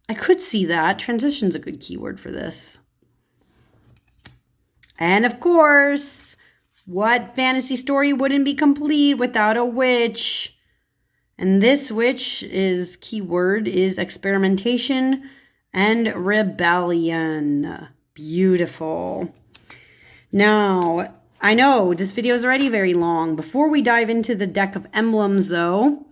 I could see that. Transition's a good keyword for this. And of course, what fantasy story wouldn't be complete without a witch? And this witch is keyword is experimentation and rebellion. Beautiful. Now, I know this video is already very long. Before we dive into the deck of emblems, though,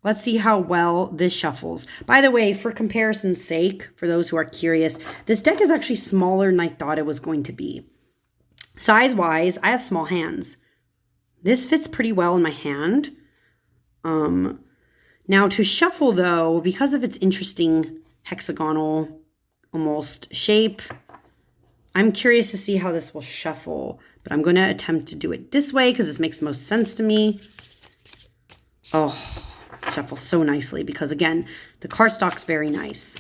let's see how well this shuffles. By the way, for comparison's sake, for those who are curious, this deck is actually smaller than I thought it was going to be. Size-wise, I have small hands. This fits pretty well in my hand. Now to shuffle, though, because of its interesting hexagonal almost shape, I'm curious to see how this will shuffle. But I'm going to attempt to do it this way because this makes most sense to me. Oh, it shuffles so nicely because, again, the cardstock's very nice.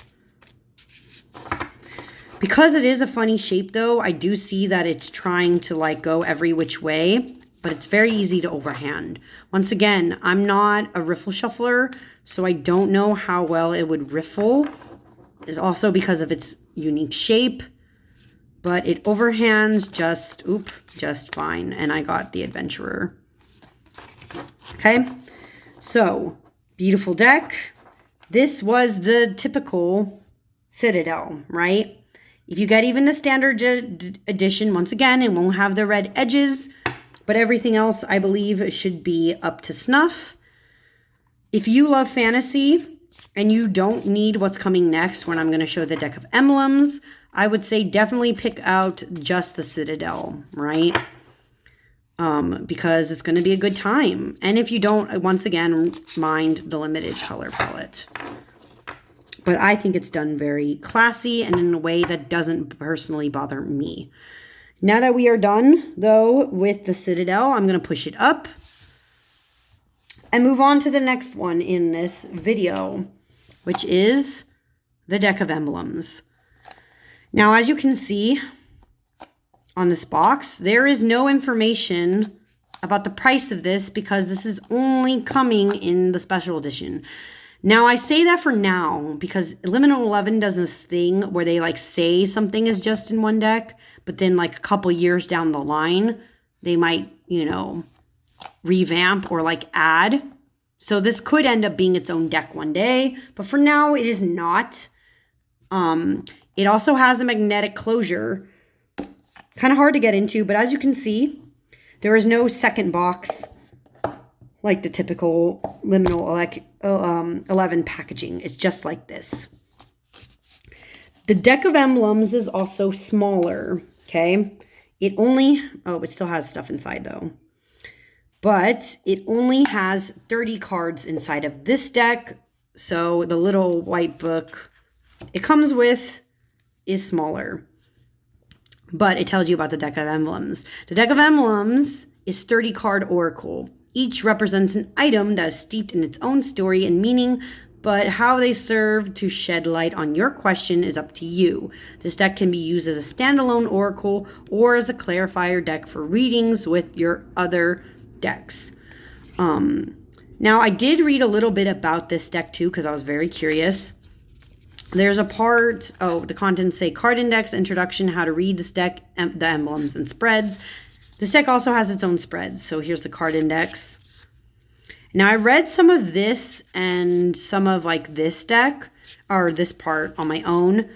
Because it is a funny shape, though, I do see that it's trying to, like, go every which way. But it's very easy to overhand. Once again, I'm not a riffle shuffler, so I don't know how well it would riffle. It's also because of its unique shape. But it overhands just fine. And I got the Adventurer. Okay, so beautiful deck. This was the typical Citadel, right? If you get even the standard edition, once again, it won't have the red edges. But everything else, I believe, should be up to snuff. If you love fantasy and you don't need what's coming next when I'm going to show the deck of emblems, I would say definitely pick out just the Citadel, right? Because it's going to be a good time. And if you don't, once again, mind the limited color palette. But I think it's done very classy and in a way that doesn't personally bother me. Now that we are done, though, with the Citadel, I'm going to push it up and move on to the next one in this video, which is the deck of emblems. Now, as you can see on this box, there is no information about the price of this because this is only coming in the special edition. Now, I say that for now because Liminal 11 does this thing where they like say something is just in one deck, but then like a couple years down the line, they might, you know, revamp or like add. So this could end up being its own deck one day, but for now it is not. It also has a magnetic closure. Kind of hard to get into, but as you can see, there is no second box like the typical Liminal 11 packaging. It's just like this. The deck of emblems is also smaller, okay? It still has stuff inside though. But it only has 30 cards inside of this deck. So the little white book it comes with is smaller. But it tells you about the deck of emblems. The deck of emblems is 30 card Oracle. Each represents an item that is steeped in its own story and meaning, but how they serve to shed light on your question is up to you. This deck can be used as a standalone Oracle or as a clarifier deck for readings with your other decks. Now, I did read a little bit about this deck too because I was very curious. There's a part, the contents say card index, introduction, how to read this deck, the emblems and spreads. This deck also has its own spreads. So here's the card index. Now I read some of this and some of like this deck or this part on my own.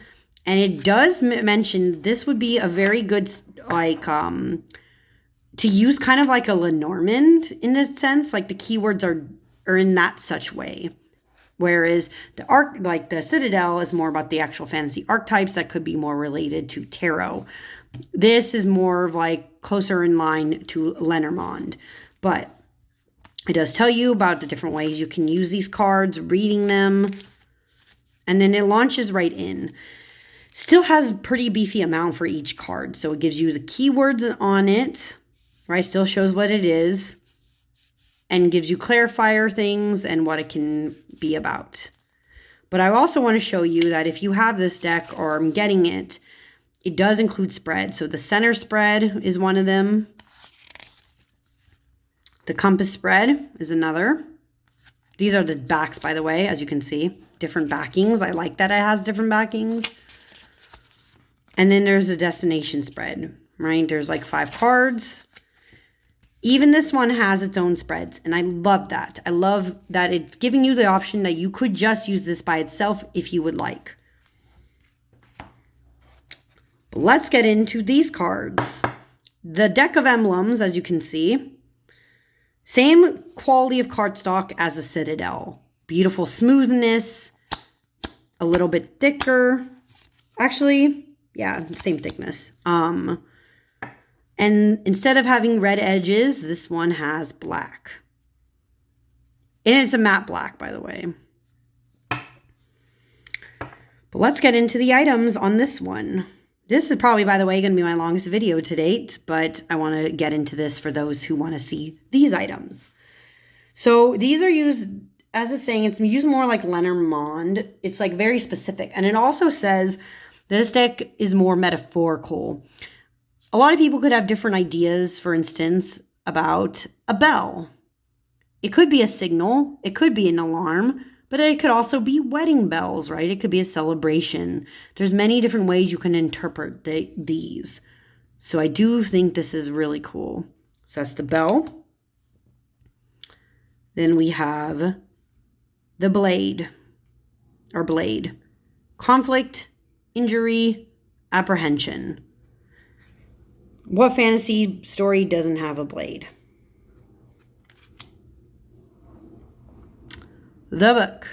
And it does mention this would be a very good like to use kind of like a Lenormand in this sense. Like the keywords are in that such way. Whereas the Citadel is more about the actual fantasy archetypes that could be more related to tarot. This is more of like closer in line to Lenormand. But it does tell you about the different ways you can use these cards, reading them. And then it launches right in. Still has a pretty beefy amount for each card. So it gives you the keywords on it. Right? Still shows what it is. And gives you clarifier things and what it can be about. But I also want to show you that if you have this deck or I'm getting it, It does include spread. So the center spread is one of them. The compass spread is another. These are the backs, by the way, as you can see. Different backings. I like that it has different backings. And then there's the destination spread, right? There's like 5 cards. Even this one has its own spreads, and I love that. I love that it's giving you the option that you could just use this by itself if you would like. But let's get into these cards. The deck of emblems, as you can see, same quality of cardstock as a Citadel. Beautiful smoothness, a little bit thicker. Actually, yeah, same thickness. And instead of having red edges, this one has black. And it's a matte black, by the way. But let's get into the items on this one. This is probably, by the way, going to be my longest video to date, but I want to get into this for those who want to see these items. So these are used, as it's saying, it's used more like Lenormand. It's like very specific. And it also says this deck is more metaphorical. A lot of people could have different ideas, for instance, about a bell. It could be a signal. It could be an alarm. But it could also be wedding bells, right? It could be a celebration. There's many different ways you can interpret these. So I do think this is really cool. So that's the bell. Then we have the blade, or blade. Conflict, injury, apprehension. What fantasy story doesn't have a blade? The book,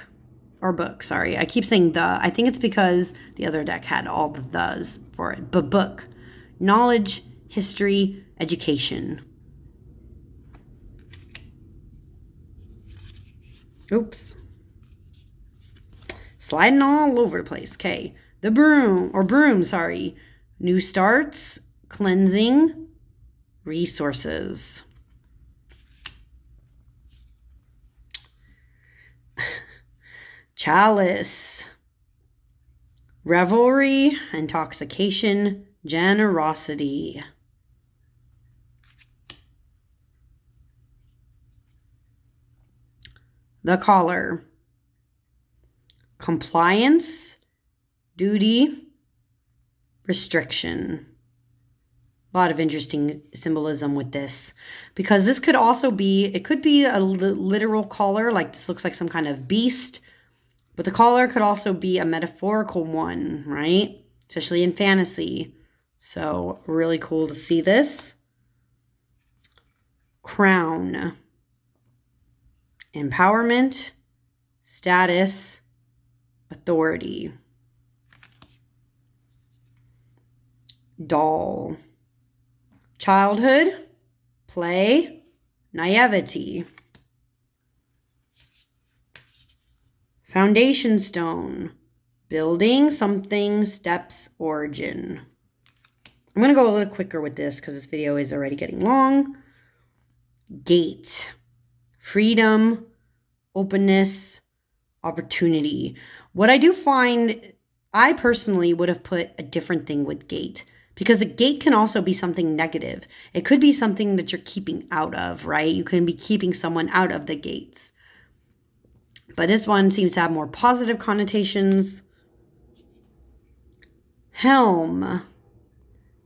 or book, sorry. I keep saying the. I think it's because the other deck had all the thes for it. But book, knowledge, history, education. Oops. Sliding all over the place. Okay. The broom, sorry. New starts, cleansing, resources. Chalice, revelry, intoxication, generosity. The collar, compliance, duty, restriction. A lot of interesting symbolism with this, because this could also be, it could be a literal collar, like this looks like some kind of beast. But the collar could also be a metaphorical one, right? Especially in fantasy. So really cool to see this. Crown. Empowerment. Status. Authority. Doll. Childhood. Play. Naivety. Foundation stone, building something, steps, origin. I'm going to go a little quicker with this because this video is already getting long. Gate, freedom, openness, opportunity. What I do find, I personally would have put a different thing with gate, because a gate can also be something negative. It could be something that you're keeping out of, right? You can be keeping someone out of the gates. But this one seems to have more positive connotations. Helm.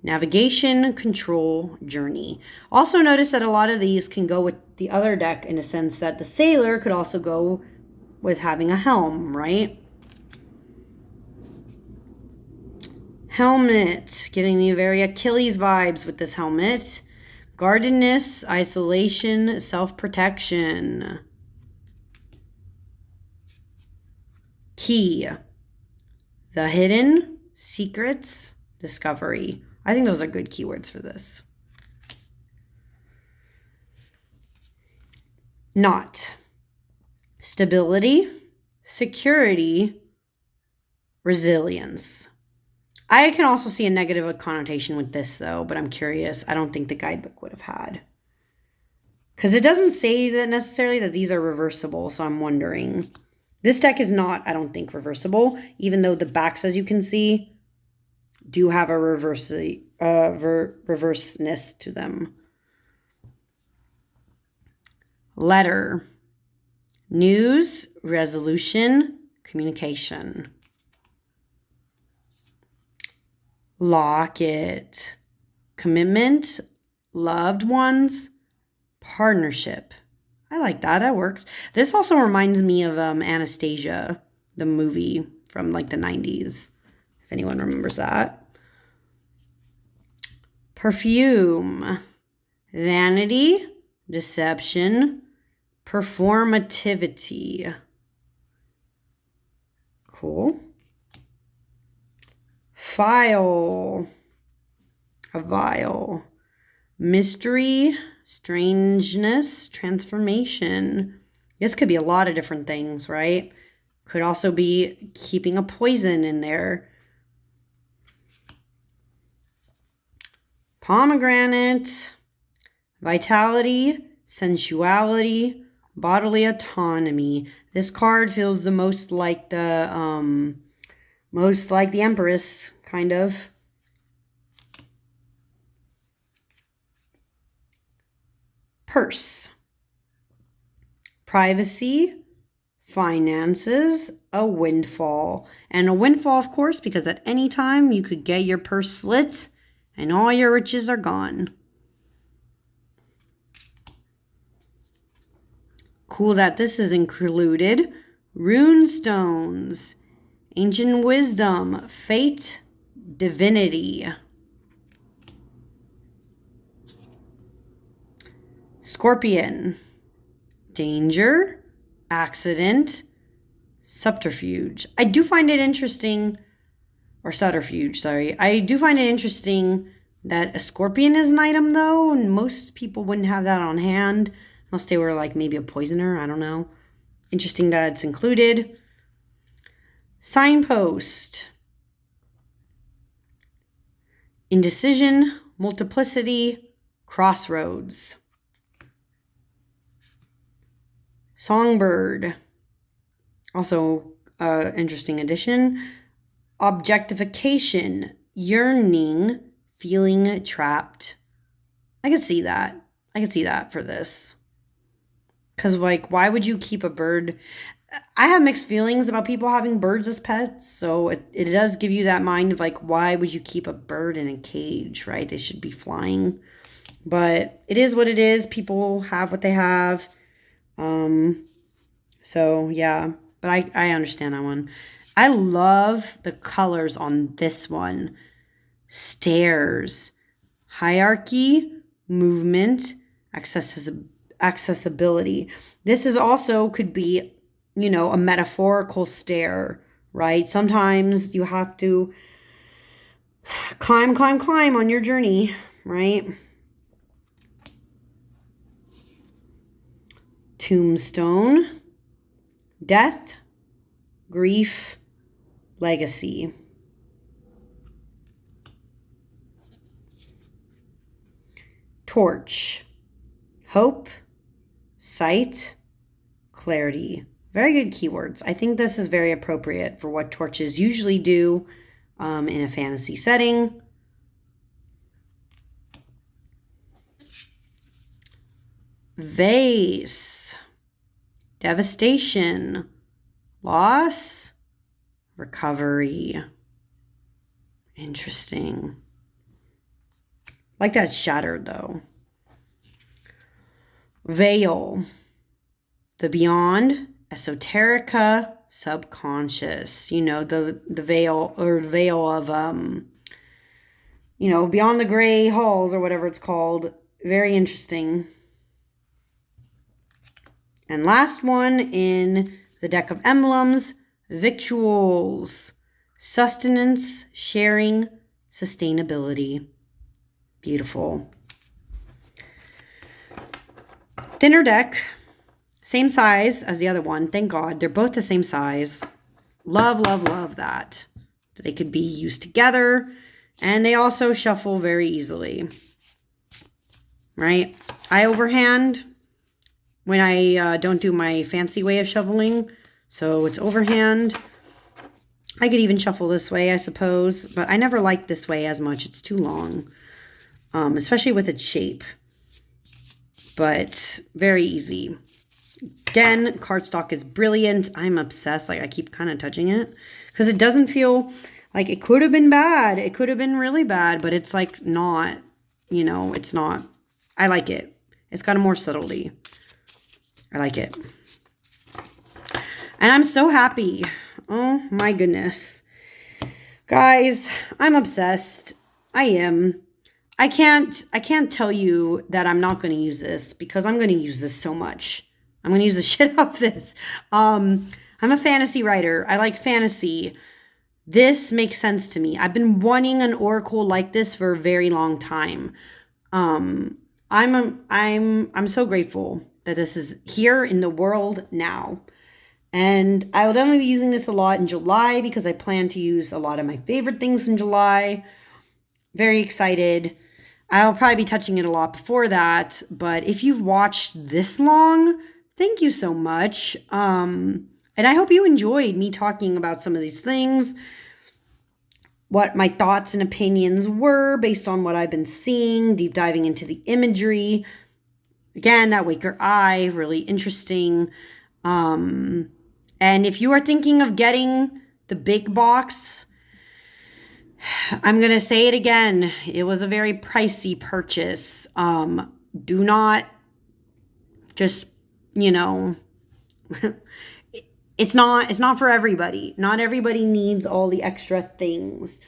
Navigation, control, journey. Also notice that a lot of these can go with the other deck in the sense that the sailor could also go with having a helm, right? Helmet. Giving me very Achilles vibes with this helmet. Guardedness, isolation, self-protection. Key. The hidden, secrets, discovery. I think those are good keywords for this. Knot. Stability, security, resilience. I can also see a negative connotation with this though, but I'm curious. I don't think the guidebook would have had. Because it doesn't say that necessarily that these are reversible, so I'm wondering. This deck is not, I don't think, reversible, even though the backs, as you can see, do have a reverseness to them. Letter. News, resolution, communication. Locket. Commitment, loved ones, partnership. I like that. That works. This also reminds me of Anastasia, the movie from like the 90s, if anyone remembers that. Perfume. Vanity, deception, performativity. Cool. File. A vial. Mystery, strangeness, transformation. This could be a lot of different things, right? Could also be keeping a poison in there. Pomegranate, vitality, sensuality, bodily autonomy. This card feels the most like the Empress, kind of. Purse. Privacy, finances, a windfall. And a windfall, of course, because at any time you could get your purse slit and all your riches are gone. Cool that this is included. Rune stones, ancient wisdom, fate, divinity. Scorpion. Danger, accident, subterfuge. I do find it interesting, or subterfuge, sorry. I do find it interesting that a scorpion is an item, though, and most people wouldn't have that on hand, unless they were like maybe a poisoner, I don't know. Interesting that it's included. Signpost. Indecision, multiplicity, crossroads. Songbird. Also, interesting addition. Objectification, yearning, feeling trapped. I could see that. I could see that for this. Because, like, why would you keep a bird? I have mixed feelings about people having birds as pets. So it does give you that mind of, like, why would you keep a bird in a cage, right? They should be flying. But it is what it is. People have what they have. So yeah, but I understand that one. I love the colors on this one. Stairs, hierarchy, movement, accessibility. This is also could be, you know, a metaphorical stair, right? Sometimes you have to climb on your journey, right? Tombstone, death, grief, legacy. Torch, hope, sight, clarity. Very good keywords. I think this is very appropriate for what torches usually do in a fantasy setting. Vase, devastation, loss, recovery. Interesting. Like that shattered though. Veil, the beyond, esoterica, subconscious. You know, the veil or veil of you know, beyond the gray halls or whatever it's called. Very interesting. And last one in the deck of emblems, victuals, sustenance, sharing, sustainability. Beautiful. Thinner deck, same size as the other one. Thank God. They're both the same size. Love, love, love that. They could be used together. And they also shuffle very easily. Right? I overhand when I don't do my fancy way of shuffling. So it's overhand. I could even shuffle this way, I suppose, but I never liked this way as much. It's too long, especially with its shape, but very easy. Again, cardstock is brilliant. I'm obsessed. Like, I keep kind of touching it because it doesn't feel like it could have been bad. It could have been really bad, but it's like not, you know, it's not. I like it. It's got a more subtlety. I like it. And I'm so happy. Oh my goodness. Guys, I'm obsessed. I am. I can't tell you that I'm not going to use this because I'm going to use this so much. I'm going to use the shit out of this. I'm a fantasy writer. I like fantasy. This makes sense to me. I've been wanting an oracle like this for a very long time. I'm so grateful that this is here in the world now. And I will definitely be using this a lot in July because I plan to use a lot of my favorite things in July. Very excited. I'll probably be touching it a lot before that. But if you've watched this long, thank you so much. And I hope you enjoyed me talking about some of these things, what my thoughts and opinions were based on what I've been seeing, deep diving into the imagery. Again, that Waker Eye, really interesting. And if you are thinking of getting the big box, I'm going to say it again. It was a very pricey purchase. Do not just, you know, it's not for everybody. Not everybody needs all the extra things.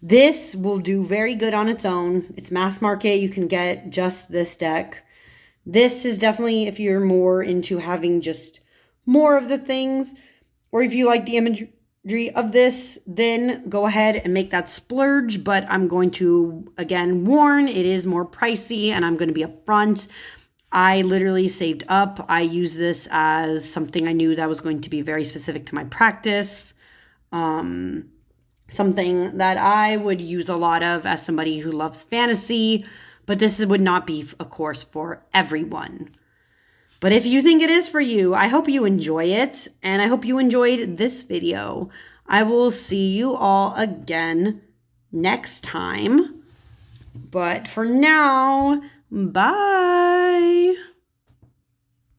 This will do very good on its own. It's mass market. You can get just this deck. This is definitely if you're more into having just more of the things, or if you like the imagery of this, then go ahead and make that splurge. But I'm going to, again, warn, it is more pricey, and I'm going to be upfront. I literally saved up. I use this as something I knew that was going to be very specific to my practice. Something that I would use a lot of as somebody who loves fantasy, but this would not be, of course, for everyone. But if you think it is for you, I hope you enjoy it, and I hope you enjoyed this video. I will see you all again next time. But for now, bye.